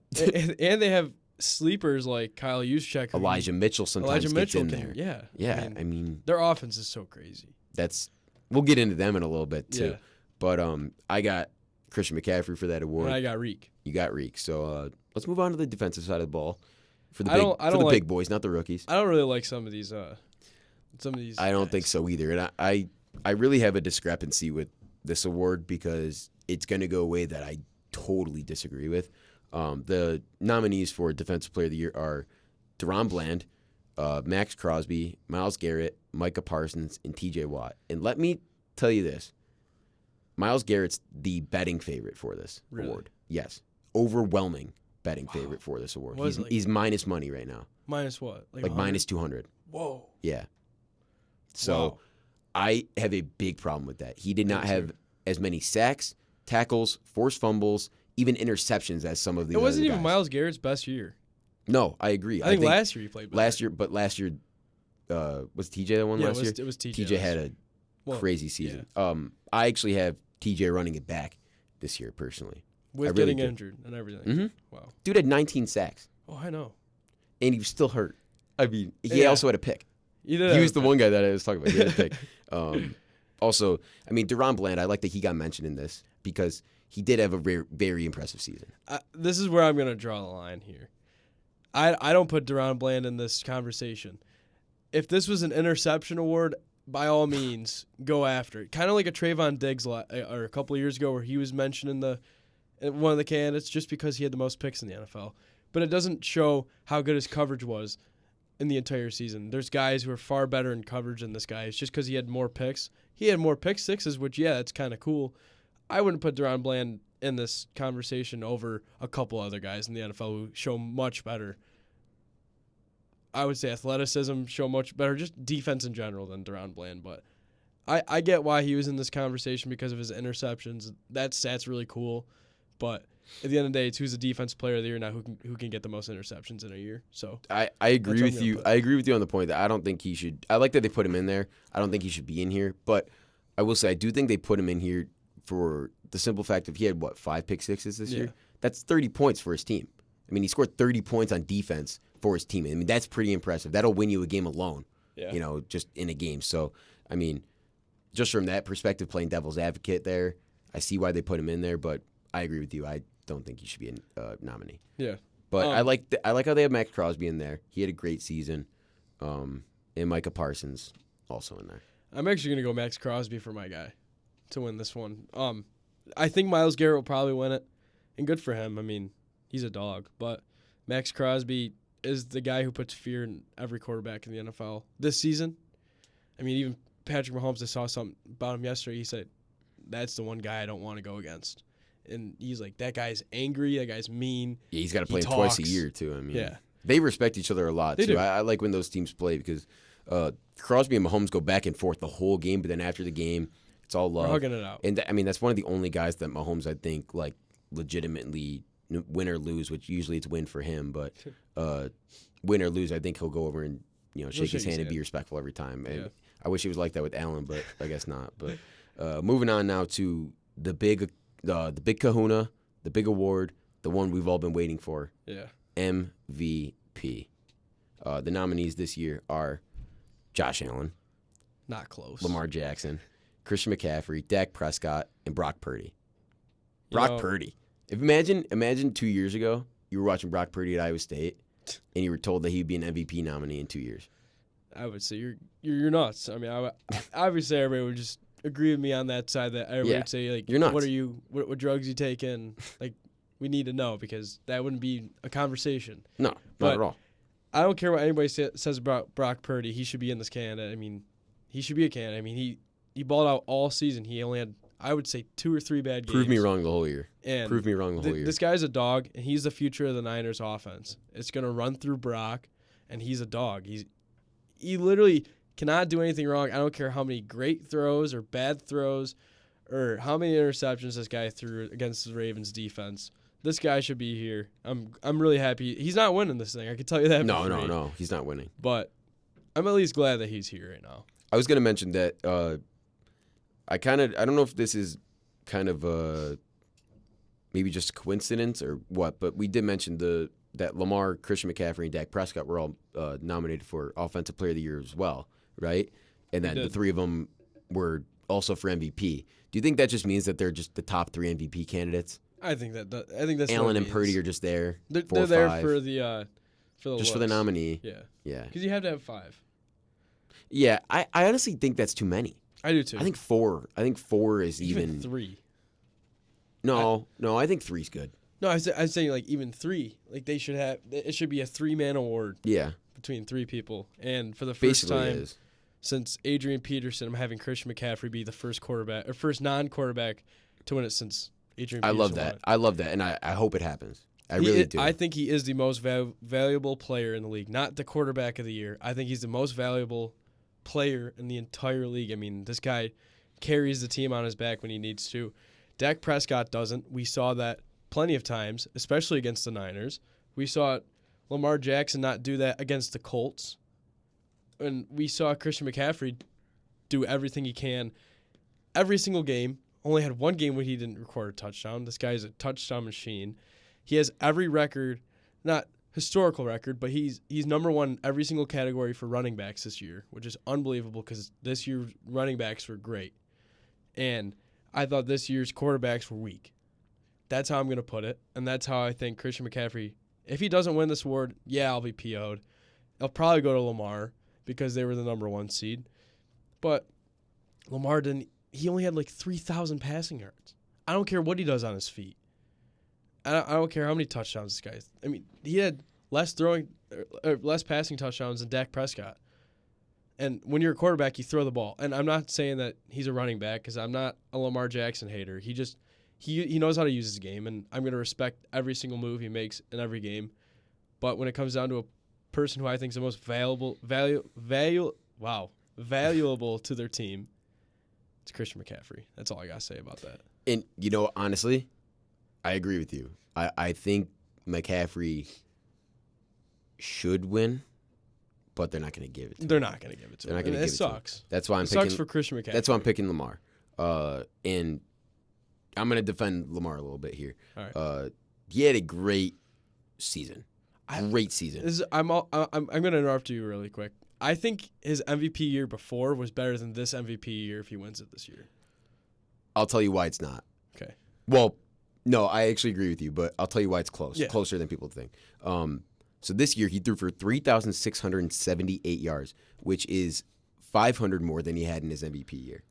Speaker 2: and they have sleepers like Kyle Juszczyk. who-
Speaker 1: Elijah Mitchell sometimes
Speaker 2: Elijah
Speaker 1: gets
Speaker 2: Mitchell
Speaker 1: in
Speaker 2: can-
Speaker 1: there.
Speaker 2: Yeah.
Speaker 1: Yeah,
Speaker 2: I mean,
Speaker 1: their
Speaker 2: their offense is so crazy.
Speaker 1: we'll get into them in a little bit too.
Speaker 2: Yeah.
Speaker 1: But I got Christian McCaffrey for that award.
Speaker 2: And I got Reek.
Speaker 1: You got Reek. So let's move on to the defensive side of the ball. for the
Speaker 2: I don't like-
Speaker 1: big boys, not the rookies.
Speaker 2: I don't really like some of these.
Speaker 1: I don't think
Speaker 2: guys.
Speaker 1: so either. And I really have a discrepancy with this award because it's going to go a way that I totally disagree with. The nominees for Defensive Player of the Year are Deron Bland, Max Crosby, Myles Garrett, Micah Parsons, and T.J. Watt. And let me tell you this. Myles Garrett's the betting favorite for this
Speaker 2: Really?
Speaker 1: award. Yes. Overwhelming betting favorite for this award.
Speaker 2: What is it, like-
Speaker 1: He's minus money right now.
Speaker 2: Minus what?
Speaker 1: Like
Speaker 2: 100?
Speaker 1: minus 200.
Speaker 2: Whoa.
Speaker 1: Yeah. So
Speaker 2: Wow.
Speaker 1: I have a big problem with that. He did not
Speaker 2: Me
Speaker 1: have
Speaker 2: too.
Speaker 1: as many sacks, tackles, forced fumbles, even interceptions as some of the
Speaker 2: It wasn't
Speaker 1: other
Speaker 2: even
Speaker 1: guys.
Speaker 2: Miles Garrett's best year.
Speaker 1: No, I agree.
Speaker 2: I think last year he played better.
Speaker 1: last year, was TJ the one
Speaker 2: Yeah,
Speaker 1: last year?
Speaker 2: it was TJ.
Speaker 1: TJ had
Speaker 2: last year.
Speaker 1: a
Speaker 2: Well,
Speaker 1: crazy season. I actually have TJ running it back this year personally.
Speaker 2: with
Speaker 1: I really
Speaker 2: getting
Speaker 1: do.
Speaker 2: injured and everything.
Speaker 1: Mhm.
Speaker 2: Wow.
Speaker 1: Dude had 19 sacks,
Speaker 2: Oh, I know.
Speaker 1: and he was still hurt. I mean, he
Speaker 2: Yeah.
Speaker 1: also had a pick.
Speaker 2: You did
Speaker 1: He was the one guy that I was talking about. He had a pick. Also, I mean, Deron Bland, I like that he got mentioned in this because he did have a very impressive season.
Speaker 2: This is where I'm going to draw the line here. I don't put Deron Bland in this conversation. If this was an interception award, by all means, go after it. Kind of like a Trayvon Diggs or a couple of years ago where he was mentioned in one of the candidates just because he had the most picks in the NFL. But it doesn't show how good his coverage was in the entire season. There's guys who are far better in coverage than this guy. It's just because he had more picks. He had more pick sixes, which, yeah, that's kind of cool. I wouldn't put Deron Bland in this conversation over a couple other guys in the NFL who show much better. I would say athleticism, show much better, just defense in general than Deron Bland. But I get why he was in this conversation because of his interceptions. That stat's really cool. But at the end of the day, it's who's the defensive player of the year now who can get the most interceptions in a year. So
Speaker 1: I agree
Speaker 2: That's what
Speaker 1: with
Speaker 2: I'm
Speaker 1: you.
Speaker 2: gonna put.
Speaker 1: I agree with you on the point that I don't think he should. I like that they put him in there. I don't think he should be in here, but I will say I do think they put him in here for the simple fact of he had 5 pick sixes this year. That's 30 points for his team. I mean, he scored 30 points on defense for his team. I mean, that's pretty impressive. That'll win you a game alone.
Speaker 2: yeah.
Speaker 1: Just in a game. So I mean, just from that perspective, playing devil's advocate there, I see why they put him in there. But I agree with you. I don't think he should be a nominee.
Speaker 2: Yeah.
Speaker 1: But I like how they have Max Crosby in there. He had a great season, and Micah Parsons also in there.
Speaker 2: I'm actually gonna go Max Crosby for my guy to win this one. I think Myles Garrett will probably win it, and good for him. I mean, he's a dog, but Max Crosby is the guy who puts fear in every quarterback in the NFL this season. I mean, even Patrick Mahomes, I saw something about him yesterday. He said, "That's the one guy I don't want to go against," and he's like, "That guy's angry. That guy's mean."
Speaker 1: Yeah, he's got to
Speaker 2: He
Speaker 1: play him twice a
Speaker 2: talks.
Speaker 1: year too. I mean,
Speaker 2: Yeah.
Speaker 1: they respect each other a lot
Speaker 2: They
Speaker 1: too.
Speaker 2: do.
Speaker 1: I like when those teams play because Crosby and Mahomes go back and forth the whole game, but then after the game, it's all
Speaker 2: We're
Speaker 1: love.
Speaker 2: hugging it out.
Speaker 1: And I mean, that's one of the only guys that Mahomes, I think, like legitimately win or lose, which usually it's win for him, but win or lose, I think he'll go over and shake his hand and be respectful every time. And
Speaker 2: Yeah.
Speaker 1: I wish it was like that with Allen, but I guess not. But moving on now to the big kahuna, the big award, the one we've all been waiting for,
Speaker 2: Yeah.
Speaker 1: MVP. The nominees this year are Josh Allen,
Speaker 2: Not close.
Speaker 1: Lamar Jackson, Christian McCaffrey, Dak Prescott, and Brock Purdy.
Speaker 2: You
Speaker 1: Brock
Speaker 2: know,
Speaker 1: Purdy. Imagine 2 years ago you were watching Brock Purdy at Iowa State, and you were told that he'd be an MVP nominee in 2 years.
Speaker 2: I would say you're nuts. I mean, obviously everybody would just agree with me on that side. That everybody
Speaker 1: Yeah,
Speaker 2: would say like,
Speaker 1: you're nuts.
Speaker 2: What are you? What drugs you taking? Like, we need to know because that wouldn't be a conversation.
Speaker 1: No, not
Speaker 2: But-
Speaker 1: at all.
Speaker 2: I don't care what anybody says about Brock Purdy. He should be in this candidate. I mean, he should be a candidate. I mean, he balled out all season. He only had, I would say, 2 or 3 bad games.
Speaker 1: Prove me wrong the whole year.
Speaker 2: And
Speaker 1: Prove me wrong the whole year.
Speaker 2: This guy's a dog, and he's the future of the Niners offense. It's going to run through Brock, and he's a dog. He literally cannot do anything wrong. I don't care how many great throws or bad throws or how many interceptions this guy threw against the Ravens defense. This guy should be here. I'm really happy. He's not winning this thing. I can tell you that.
Speaker 1: No,
Speaker 2: for
Speaker 1: no,
Speaker 2: free.
Speaker 1: no. He's not winning.
Speaker 2: But I'm at least glad that he's here right now.
Speaker 1: I was going to mention that I don't know if this is kind of maybe just coincidence or what, but we did mention that Lamar, Christian McCaffrey, and Dak Prescott were all nominated for Offensive Player of the Year as well, right? And then the
Speaker 2: did.
Speaker 1: 3 of them were also for MVP. Do you think that just means that they're just the top 3 MVP candidates?
Speaker 2: I think that's
Speaker 1: Allen
Speaker 2: what it
Speaker 1: and Purdy
Speaker 2: means.
Speaker 1: are just there.
Speaker 2: They're
Speaker 1: 4 or
Speaker 2: there
Speaker 1: 5.
Speaker 2: for the
Speaker 1: Just for the
Speaker 2: looks.
Speaker 1: nominee.
Speaker 2: Yeah,
Speaker 1: Yeah.
Speaker 2: because you have to have 5.
Speaker 1: Yeah, I honestly think that's too many.
Speaker 2: I do too.
Speaker 1: I think 4. I think 4 is
Speaker 2: even 3.
Speaker 1: No, I think 3's good.
Speaker 2: No, I was saying like even 3. Like they should have. It should be a 3-man award
Speaker 1: Yeah.
Speaker 2: between 3 people. And for the first
Speaker 1: Basically it
Speaker 2: time
Speaker 1: is.
Speaker 2: since Adrian Peterson, I'm having Christian McCaffrey be the first non-quarterback to win it since Adrian
Speaker 1: I
Speaker 2: Peterson.
Speaker 1: love
Speaker 2: won
Speaker 1: that.
Speaker 2: it.
Speaker 1: I love that, and I hope it happens. I really do.
Speaker 2: I think he is the most valuable player in the league. Not the quarterback of the year. I think he's the most valuable player in the entire league. I mean, this guy carries the team on his back when he needs to. Dak Prescott doesn't. We saw that plenty of times, especially against the Niners. We saw Lamar Jackson not do that against the Colts. And we saw Christian McCaffrey do everything he can every single game. Only had one game where he didn't record a touchdown. This guy's a touchdown machine. He has every record, not historical record, but he's number 1 in every single category for running backs this year, which is unbelievable because this year's running backs were great. And I thought this year's quarterbacks were weak. That's how I'm going to put it, and that's how I think Christian McCaffrey, if he doesn't win this award, yeah, I'll be PO'd. I'll probably go to Lamar because they were the number 1 seed. But Lamar didn't. He only had like 3,000 passing yards. I don't care what he does on his feet. I don't care how many touchdowns this guy. I mean, he had less passing touchdowns than Dak Prescott. And when you're a quarterback, you throw the ball. And I'm not saying that he's a running back because I'm not a Lamar Jackson hater. He knows how to use his game, and I'm going to respect every single move he makes in every game. But when it comes down to a person who I think is the most valuable to their team, it's Christian McCaffrey. That's all I got to say about that.
Speaker 1: And, honestly, I agree with you. I think McCaffrey should win, but they're not going to give it to him.
Speaker 2: They're not going to give it to him.
Speaker 1: They're not going to give it to him.
Speaker 2: It sucks.
Speaker 1: That's why I'm
Speaker 2: It
Speaker 1: picking.
Speaker 2: sucks for Christian McCaffrey.
Speaker 1: That's why I'm picking Lamar. And I'm going to defend Lamar a little bit here.
Speaker 2: All right.
Speaker 1: He had a great season. Great season.
Speaker 2: I'm going to interrupt you really quick. I think his MVP year before was better than this MVP year if he wins it this year.
Speaker 1: I'll tell you why it's not.
Speaker 2: Okay.
Speaker 1: Well, no, I actually agree with you, but I'll tell you why it's close.
Speaker 2: Yeah.
Speaker 1: Closer than people think. So this year he threw for 3,678 yards, which is 500 more than he had in his MVP year,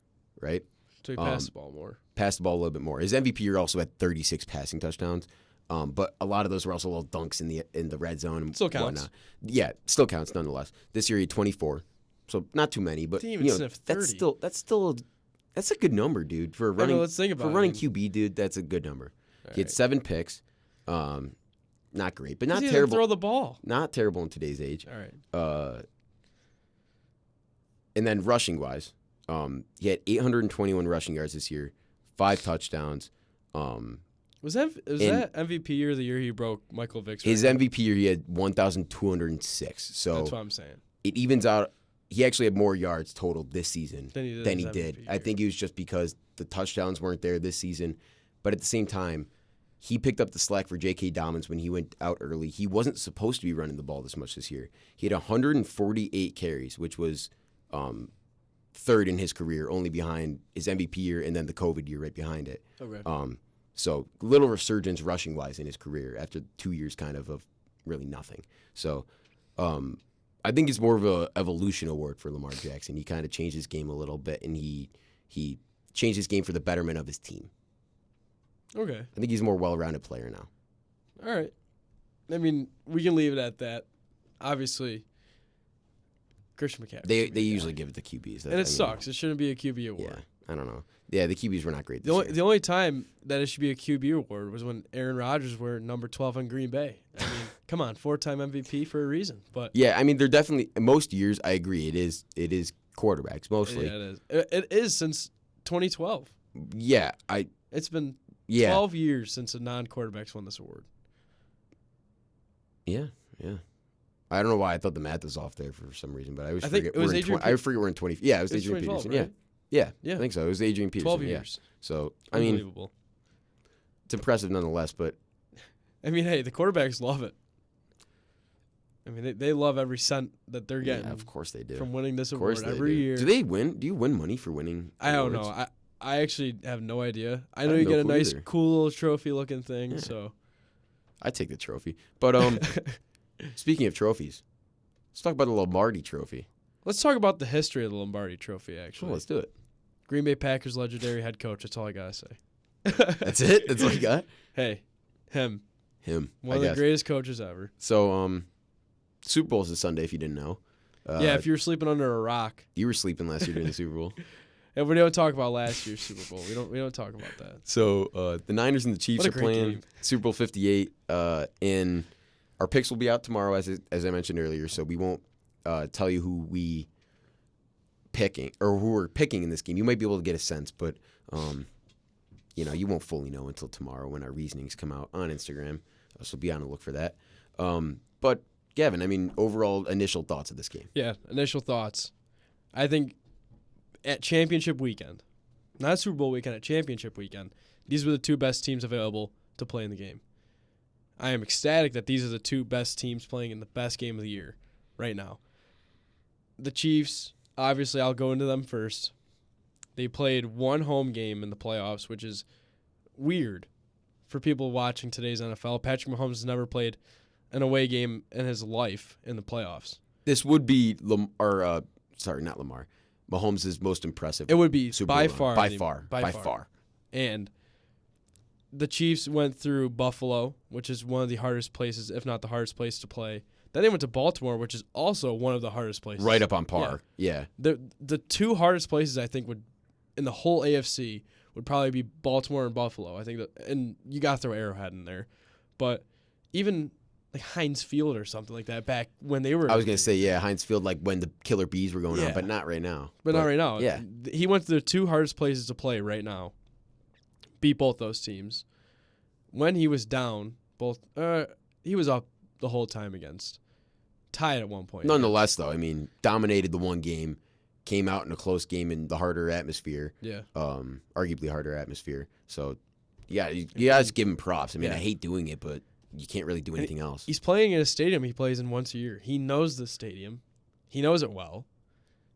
Speaker 1: right?
Speaker 2: So he passed the ball more.
Speaker 1: Passed the ball a little bit more. His MVP year also had 36 passing touchdowns. But a lot of those were also little dunks in the red zone and
Speaker 2: Still counts.
Speaker 1: whatnot. Yeah, still counts nonetheless. This year he had 24, so not too many, but
Speaker 2: Didn't even sniff 30.
Speaker 1: that's a good number, dude. For running,
Speaker 2: let's think about
Speaker 1: for
Speaker 2: it.
Speaker 1: running QB, dude, that's a good number. He had
Speaker 2: right.
Speaker 1: 7 picks, not great, but not
Speaker 2: He didn't
Speaker 1: terrible.
Speaker 2: throw the ball.
Speaker 1: Not terrible in today's age.
Speaker 2: All right.
Speaker 1: And then rushing wise, he had 821 rushing yards this year, 5 touchdowns.
Speaker 2: Was that MVP year the year he broke Michael Vick's
Speaker 1: His
Speaker 2: record?
Speaker 1: MVP year, he had 1,206. So
Speaker 2: That's what I'm saying.
Speaker 1: it evens out. He actually had more yards total this season
Speaker 2: Than he did
Speaker 1: than
Speaker 2: his
Speaker 1: he did.
Speaker 2: MVP
Speaker 1: I
Speaker 2: year.
Speaker 1: think it was just because the touchdowns weren't there this season. But at the same time, he picked up the slack for J.K. Dobbins when he went out early. He wasn't supposed to be running the ball this much this year. He had 148 carries, which was third in his career, only behind his MVP year and then the COVID year right behind it.
Speaker 2: Okay.
Speaker 1: So little resurgence rushing wise in his career after 2 years kind of really nothing. So I think it's more of a evolution award for Lamar Jackson. He kind of changed his game a little bit, and he changed his game for the betterment of his team.
Speaker 2: Okay.
Speaker 1: I think he's a more well-rounded player now.
Speaker 2: All right. I mean, we can leave it at that. Obviously, Christian McCaffrey.
Speaker 1: They usually give it to QBs.
Speaker 2: And it sucks. It shouldn't be a QB award.
Speaker 1: Yeah, I don't know. Yeah, the QBs were not great this year.
Speaker 2: The only time that it should be a QB award was when Aaron Rodgers were number 12 on Green Bay. I mean, come on, 4-time MVP for a reason. But
Speaker 1: Yeah, I mean, they're definitely most years. I agree. It is quarterbacks mostly.
Speaker 2: yeah, it is. It is since 2012.
Speaker 1: Yeah,
Speaker 2: It's been
Speaker 1: yeah,
Speaker 2: 12 years since a non-quarterback's won this award.
Speaker 1: yeah. I don't know why I thought the math was off there for some reason, but I always
Speaker 2: think
Speaker 1: forget
Speaker 2: it was
Speaker 1: we're in
Speaker 2: Adrian
Speaker 1: I forget we're in 20. Yeah, it was
Speaker 2: It's
Speaker 1: Adrian
Speaker 2: 2012,
Speaker 1: Peterson.
Speaker 2: right?
Speaker 1: Yeah, I think so. It was Adrian Peterson.
Speaker 2: 12
Speaker 1: yeah.
Speaker 2: years.
Speaker 1: So I mean,
Speaker 2: Unbelievable.
Speaker 1: it's impressive nonetheless. But
Speaker 2: I mean, hey, the quarterbacks love it. I mean, they love every cent that they're getting
Speaker 1: yeah, of course they do.
Speaker 2: from winning this
Speaker 1: Of course
Speaker 2: award
Speaker 1: they
Speaker 2: every
Speaker 1: do.
Speaker 2: year.
Speaker 1: Do they win? Do you win money for winning?
Speaker 2: I don't know.
Speaker 1: awards?
Speaker 2: I actually have no idea. I know
Speaker 1: have
Speaker 2: you
Speaker 1: no
Speaker 2: get a
Speaker 1: clue
Speaker 2: nice,
Speaker 1: either.
Speaker 2: cool little trophy-looking thing.
Speaker 1: Yeah.
Speaker 2: So
Speaker 1: I take the trophy, but Speaking of trophies, let's talk about the Lombardi Trophy.
Speaker 2: Let's talk about the history of the Lombardi Trophy,
Speaker 1: Cool,
Speaker 2: actually.
Speaker 1: let's do it.
Speaker 2: Green Bay Packers legendary head coach. That's all I got to say.
Speaker 1: That's it? That's all you got?
Speaker 2: Hey, him.
Speaker 1: Him.
Speaker 2: One of the greatest coaches ever.
Speaker 1: So, Super Bowl's this Sunday, if you didn't know.
Speaker 2: Yeah, if you were sleeping under a rock.
Speaker 1: You were sleeping last year during the Super Bowl.
Speaker 2: And we don't talk about last year's Super Bowl. We don't talk about that.
Speaker 1: So, the Niners and the Chiefs
Speaker 2: What a
Speaker 1: are
Speaker 2: great
Speaker 1: playing
Speaker 2: game.
Speaker 1: Super Bowl 58. And our picks will be out tomorrow, as I mentioned earlier. So, we won't tell you who we're picking in this game. You might be able to get a sense, but you won't fully know until tomorrow when our reasonings come out on Instagram. So be on the look for that. But Gavin, I mean, overall initial thoughts of this game.
Speaker 2: Yeah, initial thoughts. I think at championship weekend, not Super Bowl weekend, at championship weekend, these were the two best teams available to play in the game. I am ecstatic that these are the two best teams playing in the best game of the year right now. The Chiefs, obviously, I'll go into them first. They played one home game in the playoffs, which is weird for people watching today's NFL. Patrick Mahomes has never played an away game in his life in the playoffs.
Speaker 1: This would be not Lamar. Mahomes' most impressive.
Speaker 2: It would be
Speaker 1: Super
Speaker 2: by
Speaker 1: Bowl
Speaker 2: far.
Speaker 1: run. By far.
Speaker 2: And the Chiefs went through Buffalo, which is one of the hardest places, if not the hardest place to play. Then they went to Baltimore, which is also one of the hardest places.
Speaker 1: Right up on par. Yeah.
Speaker 2: The two hardest places I think would in the whole AFC would probably be Baltimore and Buffalo. I think that, and you got to throw Arrowhead in there, but even like Heinz Field or something like that back when they were.
Speaker 1: I was gonna say Heinz Field, like when the Killer Bees were going on, but not right now.
Speaker 2: But not right now.
Speaker 1: Yeah,
Speaker 2: he went to the two hardest places to play right now. Beat both those teams. When he was down, he was up the whole time against. Tied at one point.
Speaker 1: Nonetheless, though, I mean, dominated the one game, came out in a close game in the harder atmosphere.
Speaker 2: Yeah.
Speaker 1: Arguably harder atmosphere. So, you guys give him props. I mean, I hate doing it, but you can't really do anything else.
Speaker 2: He's playing in a stadium he plays in once a year. He knows the stadium. He knows it well.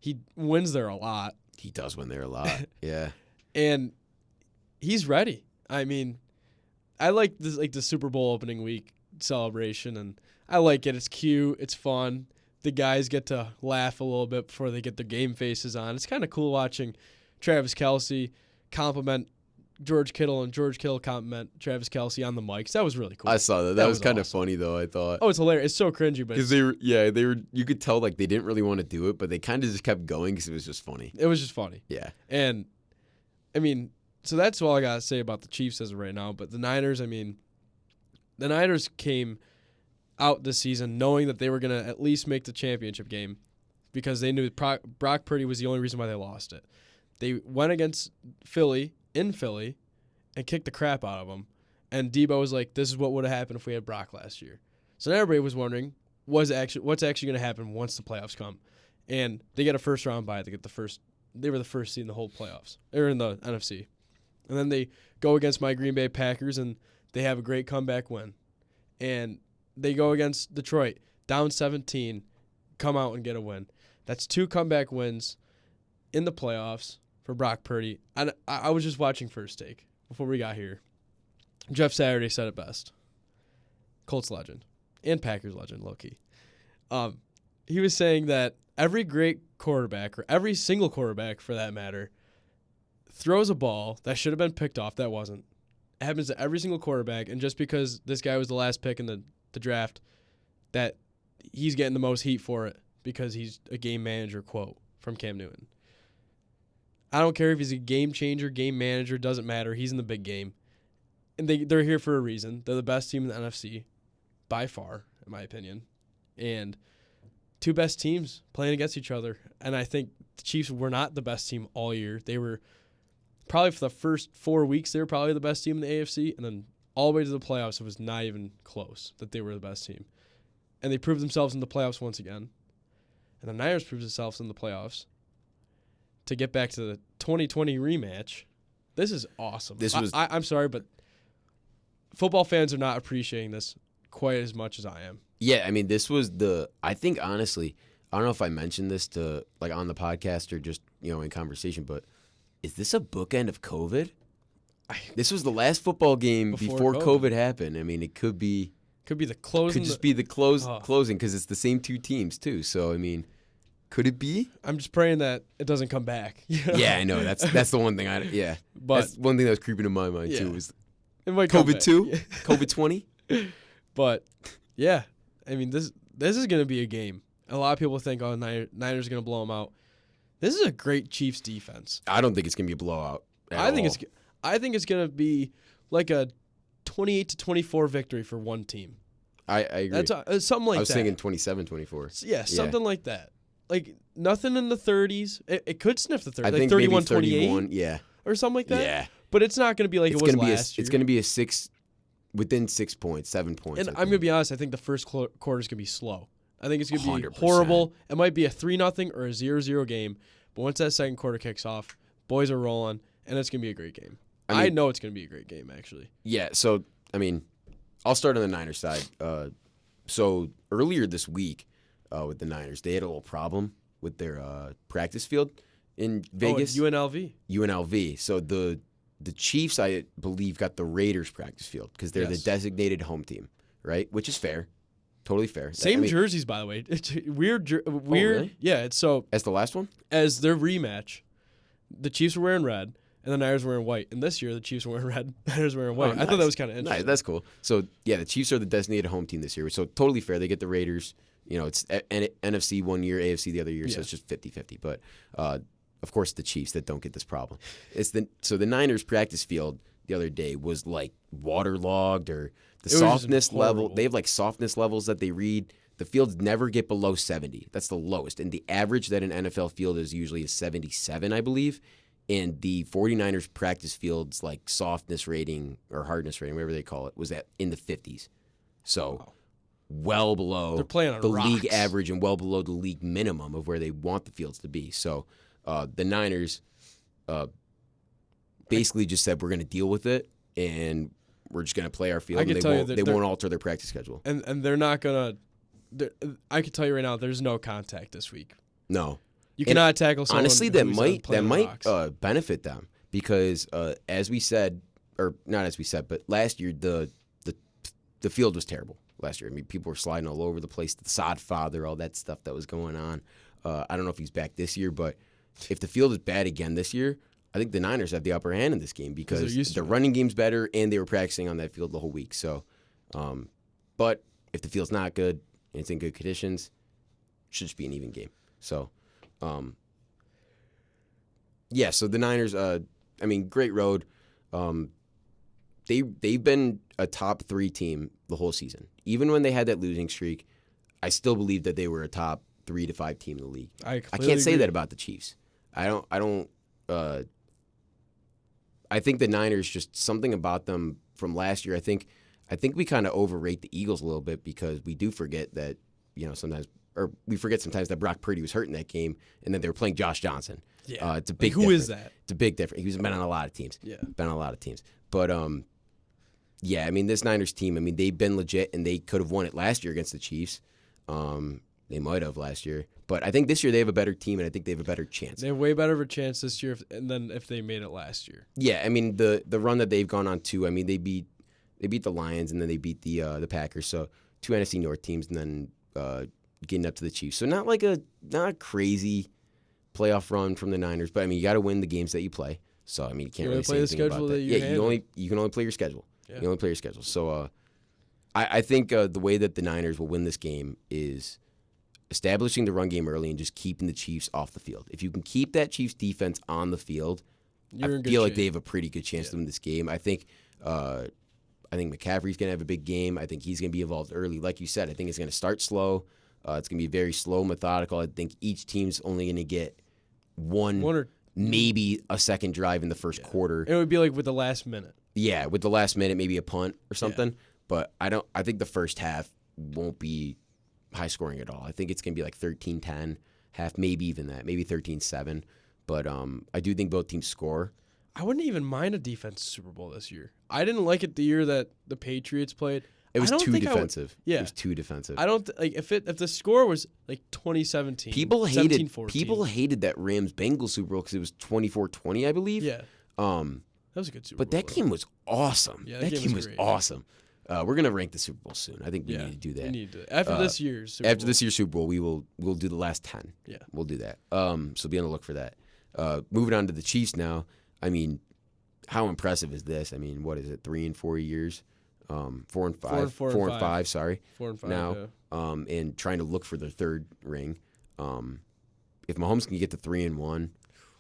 Speaker 2: He wins there a lot.
Speaker 1: He does win there a lot. Yeah.
Speaker 2: And he's ready. I mean, I like this, like the Super Bowl opening week celebration, and I like it. It's cute. It's fun. The guys get to laugh a little bit before they get their game faces on. It's kind of cool watching Travis Kelce compliment George Kittle and George Kittle compliment Travis Kelce on the mics. That was really cool.
Speaker 1: I saw that. That was kind of
Speaker 2: awesome.
Speaker 1: funny, though, I thought.
Speaker 2: Oh, it's hilarious. It's so cringy, but
Speaker 1: because they were. You could tell like they didn't really want to do it, but they kind of just kept going because it was just funny.
Speaker 2: It was just funny.
Speaker 1: Yeah.
Speaker 2: And I mean, so that's all I gotta say about the Chiefs as of right now. But the Niners, I mean, the Niners came out this season knowing that they were gonna at least make the championship game because they knew Brock Purdy was the only reason why they lost it. They went against Philly and kicked the crap out of them. And Debo was like, "This is what would have happened if we had Brock last year." So then everybody was wondering, what's actually going to happen once the playoffs come? And they get a first round bye. They were the first seed in the whole playoffs, or in the NFC. And then they go against my Green Bay Packers, and they have a great comeback win. And they go against Detroit, down 17, come out and get a win. That's 2 comeback wins in the playoffs for Brock Purdy. And I was just watching First Take before we got here. Jeff Saturday said it best. Colts legend and Packers legend, low-key. He was saying that every great quarterback, or every single quarterback for that matter, throws a ball that should have been picked off that wasn't. It happens to every single quarterback, and just because this guy was the last pick in the draft, that he's getting the most heat for it because he's a game manager, quote from Cam Newton. I don't care if he's a game changer, game manager, doesn't matter. He's in the big game. And they're here for a reason. They're the best team in the NFC, by far, in my opinion. And 2 best teams playing against each other. And I think the Chiefs were not the best team all year. They were probably for the first 4 weeks, they were probably the best team in the AFC. And then all the way to the playoffs, it was not even close that they were the best team. And they proved themselves in the playoffs once again. And the Niners proved themselves in the playoffs to get back to the 2020 rematch. This is awesome. I'm sorry, but football fans are not appreciating this quite as much as I am.
Speaker 1: Yeah, I mean, this was I think, honestly, I don't know if I mentioned this to, like, on the podcast or just, in conversation, but is this a bookend of COVID? This was the last football game before COVID happened. I mean, it could be
Speaker 2: Could be the closing.
Speaker 1: Could just be the
Speaker 2: Oh.
Speaker 1: closing because it's the same two teams too. So I mean, could it be?
Speaker 2: I'm just praying that it doesn't come back. You know?
Speaker 1: Yeah, I know. That's the one thing.
Speaker 2: But
Speaker 1: That's one thing that was creeping in my mind
Speaker 2: Yeah.
Speaker 1: too. Was
Speaker 2: it might come
Speaker 1: COVID
Speaker 2: back.
Speaker 1: 2,
Speaker 2: Yeah.
Speaker 1: COVID 20.
Speaker 2: But yeah, I mean this is gonna be a game. A lot of people think, oh, Niners are gonna blow them out. This is a great Chiefs defense.
Speaker 1: I don't think it's gonna be a blowout.
Speaker 2: I think it's gonna be like a 28-24 victory for one team.
Speaker 1: I agree.
Speaker 2: That's something like
Speaker 1: I was
Speaker 2: that.
Speaker 1: thinking 27-24.
Speaker 2: Yeah, something like that. Like nothing in the 30s. It could sniff the 30s.
Speaker 1: I
Speaker 2: Like
Speaker 1: think
Speaker 2: 31,
Speaker 1: maybe 31.
Speaker 2: 28
Speaker 1: Yeah.
Speaker 2: or something like that.
Speaker 1: Yeah.
Speaker 2: But it's not going to be like
Speaker 1: It's
Speaker 2: it was
Speaker 1: gonna be
Speaker 2: last year.
Speaker 1: it's gonna be a 6 within 6 points, 7 points.
Speaker 2: And I'm going to be honest. I think the first quarter is going to be slow. I think it's going to be
Speaker 1: 100%.
Speaker 2: horrible. It might be a 3-0 or a 0-0 game. But once that second quarter kicks off, boys are rolling, and it's going to be a great game. I know it's going to be a great game, actually.
Speaker 1: Yeah. So I mean, I'll start on the Niners side. So earlier this week, with the Niners, they had a little problem with their practice field in Vegas.
Speaker 2: Oh, UNLV.
Speaker 1: UNLV. So the Chiefs, I believe, got the Raiders practice field because they're the
Speaker 2: Yes.
Speaker 1: designated home team, right? Which is fair, totally fair.
Speaker 2: Same
Speaker 1: I mean,
Speaker 2: jerseys, by the way. It's weird.
Speaker 1: really?
Speaker 2: Yeah. It's so
Speaker 1: as the last one.
Speaker 2: as their rematch, the Chiefs were wearing red and the Niners were wearing white. And this year, the Chiefs were wearing red, the Niners were wearing white.
Speaker 1: Oh,
Speaker 2: I thought that
Speaker 1: nice.
Speaker 2: was kind of
Speaker 1: Nice,
Speaker 2: interesting.
Speaker 1: that's cool. So yeah, the Chiefs are the designated home team this year. So totally fair. They get the Raiders. You know, it's NFC one year, AFC the other year, so
Speaker 2: Yeah.
Speaker 1: it's just 50-50. But of course, the Chiefs that don't get this problem. So the Niners practice field the other day was like waterlogged or the
Speaker 2: It was just
Speaker 1: softness level.
Speaker 2: horrible.
Speaker 1: They have like softness levels that they read. The fields never get below 70. That's the lowest. And the average that an NFL field is usually is 77, I believe. And the 49ers practice field's like softness rating or hardness rating, whatever they call it, was in the 50s. So well below
Speaker 2: They're playing on
Speaker 1: the
Speaker 2: rocks.
Speaker 1: league average and well below the league minimum of where they want the fields to be. So the Niners basically just said we're going to deal with it and we're just going to play our field.
Speaker 2: I
Speaker 1: And
Speaker 2: can tell you that
Speaker 1: they
Speaker 2: they're-
Speaker 1: won't alter their practice schedule.
Speaker 2: And they're not gonna. I can tell you right now, there's no contact this week.
Speaker 1: No.
Speaker 2: You cannot tackle someone.
Speaker 1: Honestly, that
Speaker 2: who's
Speaker 1: might
Speaker 2: playing rocks.
Speaker 1: benefit them because as we said, or not as we said, but last year the field was terrible. Last year, I mean, people were sliding all over the place. The sod father, all that stuff that was going on. I don't know if he's back this year, but if the field is bad again this year, I think the Niners have the upper hand in this game
Speaker 2: they're
Speaker 1: because
Speaker 2: used to
Speaker 1: their
Speaker 2: it.
Speaker 1: running game's better and they were practicing on that field the whole week. So, but if the field's not good and it's in good conditions, it should just be an even game. So, yeah. So the Niners, I mean, great road. They've been a top 3 team the whole season. Even when they had that losing streak, I still believe that they were a top 3 to 5 team in the league. I can't say that about the Chiefs. I don't. I think the Niners, just something about them from last year. I think we kind of overrate the Eagles a little bit because we do forget that sometimes, or we forget sometimes that Brock Purdy was hurt in that game, and then they were playing Josh Johnson.
Speaker 2: Yeah.
Speaker 1: It's a big.
Speaker 2: Who is
Speaker 1: difference.
Speaker 2: that?
Speaker 1: It's a big difference. He's been on a lot of teams.
Speaker 2: Yeah.
Speaker 1: Been on a lot of teams, but yeah. I mean, this Niners team. I mean, they've been legit, and they could have won it last year against the Chiefs. They might have last year, but I think this year they have a better team, and I think they have a better chance.
Speaker 2: They have way better of a chance this year than if they made it last year.
Speaker 1: Yeah, I mean the run that they've gone on too. I mean they beat the Lions and then they beat the Packers. So 2 NFC North teams and then getting up to the Chiefs. So not a crazy playoff run from the Niners, but I mean you got to win the games that you play. So I mean you can't
Speaker 2: You
Speaker 1: really
Speaker 2: only
Speaker 1: say
Speaker 2: play the
Speaker 1: anything about
Speaker 2: schedule
Speaker 1: that.
Speaker 2: that you
Speaker 1: Yeah,
Speaker 2: handle.
Speaker 1: you can only play your schedule.
Speaker 2: Yeah.
Speaker 1: You only play your schedule. So I think the way that the Niners will win this game is establishing the run game early and just keeping the Chiefs off the field. If you can keep that Chiefs defense on the field,
Speaker 2: You're
Speaker 1: I
Speaker 2: in good
Speaker 1: feel like
Speaker 2: shape.
Speaker 1: they have a pretty good chance to win this game. I think McCaffrey's going to have a big game. I think he's going to be involved early. Like you said, I think it's going to start slow. It's going to be very slow, methodical. I think each team's only going to get one
Speaker 2: or
Speaker 1: maybe a second drive in the first quarter.
Speaker 2: it would be like with the last minute.
Speaker 1: Yeah, with the last minute, maybe a punt or something. But I think the first half won't be high scoring at all. I think it's going to be like 13-10, half, maybe even that, maybe 13-7. But I do think both teams score.
Speaker 2: I wouldn't even mind a defense Super Bowl this year. I didn't like it the year that the Patriots played.
Speaker 1: It was
Speaker 2: I don't
Speaker 1: too
Speaker 2: think I would-
Speaker 1: defensive.
Speaker 2: Yeah.
Speaker 1: It was too defensive.
Speaker 2: I don't like if the score was like 2017.
Speaker 1: People hated
Speaker 2: 17-14.
Speaker 1: that Rams Bengals Super Bowl because it was 24-20, I believe.
Speaker 2: Yeah,
Speaker 1: Um,
Speaker 2: that was a good Super
Speaker 1: but
Speaker 2: Bowl.
Speaker 1: that game was awesome.
Speaker 2: Yeah,
Speaker 1: that game was
Speaker 2: great.
Speaker 1: awesome. We're gonna rank the Super Bowl soon. I think we
Speaker 2: Yeah,
Speaker 1: need to do
Speaker 2: we
Speaker 1: that.
Speaker 2: need to after this year's Super
Speaker 1: After
Speaker 2: Bowl.
Speaker 1: this year's Super Bowl, we'll do the last 10.
Speaker 2: Yeah.
Speaker 1: We'll do that. So be on the look for that. Moving on to the Chiefs now. I mean, how impressive is this? I mean, what is it? 3 and 4 years, 4 and 5,
Speaker 2: 4 and
Speaker 1: 5. Sorry,
Speaker 2: 4 and 5
Speaker 1: now.
Speaker 2: yeah.
Speaker 1: And trying to look for their third ring. If Mahomes can get to 3 and 1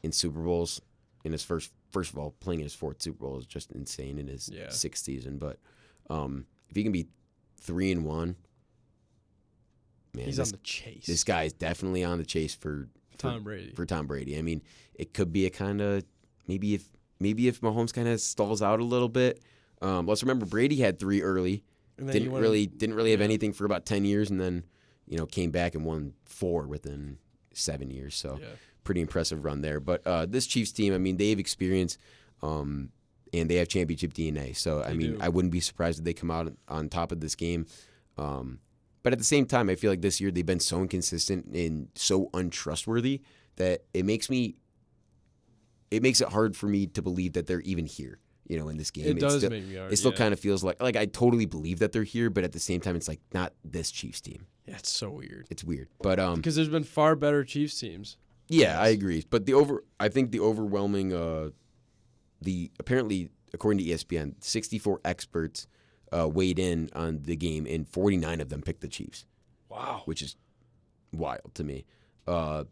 Speaker 1: in Super Bowls in his first of all, playing in his 4th Super Bowl is just insane in his 6th season. But if he can be 3 and 1, man,
Speaker 2: He's on the chase.
Speaker 1: This guy is definitely on the chase for
Speaker 2: Tom Brady.
Speaker 1: For Tom Brady. I mean, it could be a kind of maybe if Mahomes kind of stalls out a little bit. Let's remember Brady had 3 early.
Speaker 2: And then
Speaker 1: Didn't really have anything for about 10 years, and then came back and won 4 within 7 years. So pretty impressive run there. But this Chiefs team, I mean, they have experience, and they have championship DNA. So I mean, I wouldn't be surprised if they come out on top of this game. But at the same time, I feel like this year they've been so inconsistent and so untrustworthy that it makes it hard for me to believe that they're even here. In this game,
Speaker 2: It does make me hard.
Speaker 1: It still kind of feels like I totally believe that they're here, but at the same time, it's like not this Chiefs team.
Speaker 2: Yeah, it's so weird.
Speaker 1: It's weird, but
Speaker 2: Because there's been far better Chiefs teams.
Speaker 1: yeah, I agree. But I think the overwhelming, apparently according to ESPN, 64 experts weighed in on the game, and 49 of them picked the Chiefs.
Speaker 2: Wow,
Speaker 1: which is wild to me. The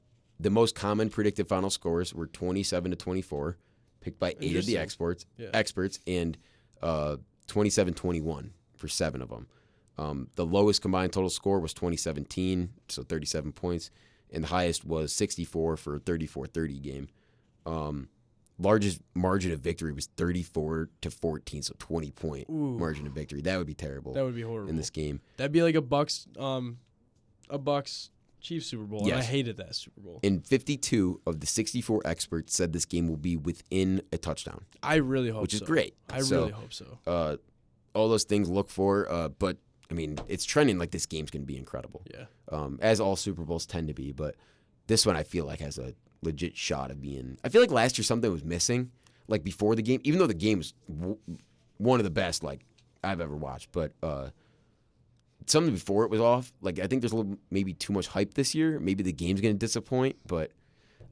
Speaker 1: most common predicted final scores were 27-24, picked by 8 of the experts, and 27-21 for 7 of them. The lowest combined total score was 2017, so 37 points, and the highest was 64 for a 34-30 game. Largest margin of victory was 34-14, so 20-point margin of victory. That would be terrible.
Speaker 2: That would be horrible
Speaker 1: in this game.
Speaker 2: That'd be like a Bucks Chiefs Super Bowl, and I
Speaker 1: Yes.
Speaker 2: hated that Super Bowl.
Speaker 1: And 52 of the 64 experts said this game will be within a touchdown,
Speaker 2: I really hope so.
Speaker 1: which is great.
Speaker 2: I
Speaker 1: So,
Speaker 2: really hope so.
Speaker 1: all those things look for, but I mean, it's trending like this game's going to be incredible.
Speaker 2: Yeah.
Speaker 1: As all Super Bowls tend to be, but this one I feel like has a legit shot of being. I feel like last year something was missing, like before the game, even though the game was one of the best like I've ever watched, but something before it was off. Like I think there's a little maybe too much hype this year. Maybe the game's going to disappoint, but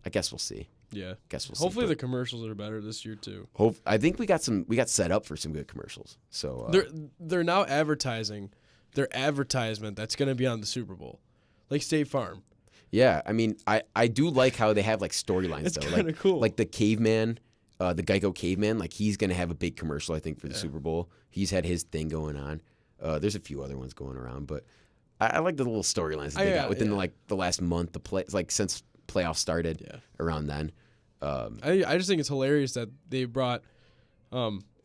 Speaker 1: I guess we'll see.
Speaker 2: Yeah.
Speaker 1: See.
Speaker 2: Hopefully the commercials are better this year too.
Speaker 1: I think we got set up for some good commercials. So
Speaker 2: they're now advertising their advertisement that's going to be on the Super Bowl, like State Farm.
Speaker 1: yeah, I mean, I do like how they have like storylines
Speaker 2: It's
Speaker 1: though.
Speaker 2: kind of cool.
Speaker 1: Like the caveman, the Geico caveman, like he's gonna have a big commercial I think for the Super Bowl. He's had his thing going on. There's a few other ones going around, but I like the little storylines that they got within like the last month. Like since playoffs started, around then.
Speaker 2: I just think it's hilarious that they brought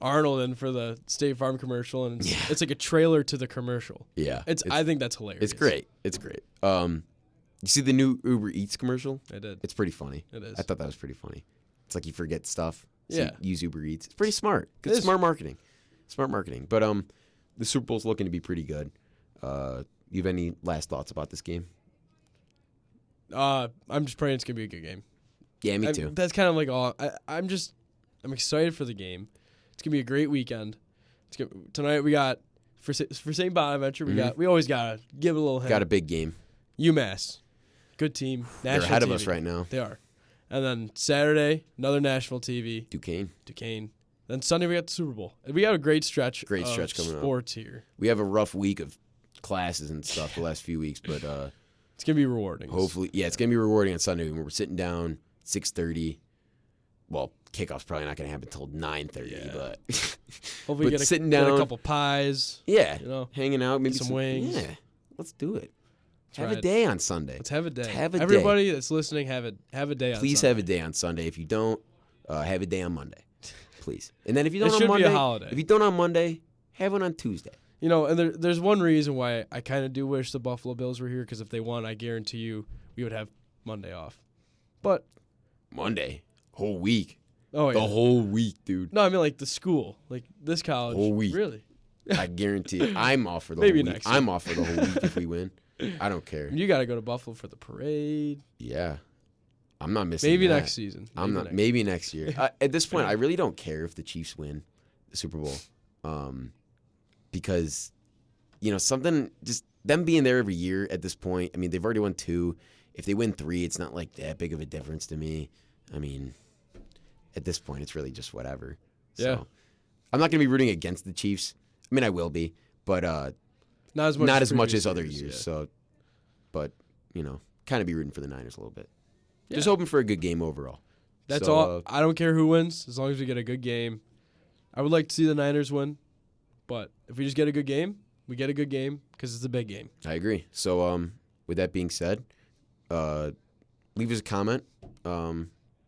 Speaker 2: Arnold in for the State Farm commercial, and it's like a trailer to the commercial.
Speaker 1: Yeah,
Speaker 2: I think that's hilarious.
Speaker 1: It's great. It's great. You see the new Uber Eats commercial?
Speaker 2: I did.
Speaker 1: It's pretty funny.
Speaker 2: It is.
Speaker 1: I thought that was pretty funny. It's like you forget stuff. So
Speaker 2: Yeah.
Speaker 1: you use Uber Eats. It's pretty smart. It's smart marketing. Smart marketing. But the Super Bowl's looking to be pretty good. You have any last thoughts about this game?
Speaker 2: I'm just praying it's gonna be a good game.
Speaker 1: Yeah, me too.
Speaker 2: That's kind of like all. I'm excited for the game. It's gonna be a great weekend. Tonight we got for St. Bonaventure. We always gotta give a little hint.
Speaker 1: Got a big game.
Speaker 2: UMass, good team.
Speaker 1: They're
Speaker 2: National
Speaker 1: ahead of
Speaker 2: TV.
Speaker 1: us right now.
Speaker 2: They are. And then Saturday, another national TV.
Speaker 1: Duquesne.
Speaker 2: Then Sunday we got the Super Bowl. We got a great stretch.
Speaker 1: Great stretch coming up.
Speaker 2: Sports here.
Speaker 1: We have a rough week of classes and stuff the last few weeks, but
Speaker 2: it's gonna be rewarding.
Speaker 1: hopefully, it's gonna be rewarding on Sunday when we're sitting down 6:30. Well, kickoff's probably not gonna happen until 9:30, but
Speaker 2: Hopefully,
Speaker 1: but
Speaker 2: get a couple pies.
Speaker 1: Yeah,
Speaker 2: you know,
Speaker 1: hanging out, maybe
Speaker 2: some wings.
Speaker 1: Yeah, let's do it.
Speaker 2: Have
Speaker 1: a day on Sunday.
Speaker 2: Let's have a day.
Speaker 1: Have a
Speaker 2: Everybody
Speaker 1: day.
Speaker 2: that's listening, have a day on
Speaker 1: Please
Speaker 2: Sunday.
Speaker 1: have a day on Sunday. If you don't, have a day on Monday. Please. And then if you don't
Speaker 2: It
Speaker 1: on
Speaker 2: should be
Speaker 1: Monday,
Speaker 2: a holiday.
Speaker 1: if you don't on Monday, have one on Tuesday.
Speaker 2: You know, and there's one reason why I kind of do wish the Buffalo Bills were here, because if they won, I guarantee you we would have Monday off. But
Speaker 1: Monday, whole week.
Speaker 2: oh yeah,
Speaker 1: The whole week, dude.
Speaker 2: no, I mean like the school, like this college,
Speaker 1: Whole week.
Speaker 2: really.
Speaker 1: I guarantee it. I'm off for the
Speaker 2: Maybe
Speaker 1: whole week.
Speaker 2: next year.
Speaker 1: I'm off for the whole week if we win. I don't care.
Speaker 2: You got to go to Buffalo for the parade.
Speaker 1: Yeah. I'm not missing
Speaker 2: Maybe
Speaker 1: that.
Speaker 2: next season.
Speaker 1: Maybe next year. At this point, I really don't care if the Chiefs win the Super Bowl. because, something just them being there every year at this point. I mean, they've already won 2. If they win 3, it's not like that big of a difference to me. I mean, at this point, it's really just whatever.
Speaker 2: Yeah.
Speaker 1: So, I'm not going to be rooting against the Chiefs. I mean, I will be, but
Speaker 2: Not as
Speaker 1: much
Speaker 2: previous
Speaker 1: as other
Speaker 2: years,
Speaker 1: years.
Speaker 2: yeah.
Speaker 1: So, but kind of be rooting for the Niners a little bit.
Speaker 2: Yeah.
Speaker 1: Just hoping for a good game overall.
Speaker 2: That's
Speaker 1: So,
Speaker 2: all. I don't care who wins as long as we get a good game. I would like to see the Niners win, but if we just get a good game, we get a good game because it's a big game.
Speaker 1: I agree. So, with that being said, leave us a comment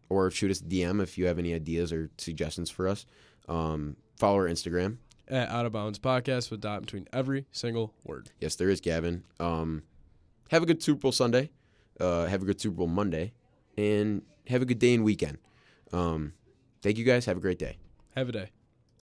Speaker 1: or shoot us a DM if you have any ideas or suggestions for us. Follow our Instagram.
Speaker 2: At Out of Bounds Podcast with dot between every single word.
Speaker 1: Yes, there is, Gavin. Have a good Super Bowl Sunday. Have a good Super Bowl Monday. And have a good day and weekend. Thank you, guys. Have a great day.
Speaker 2: Have a day.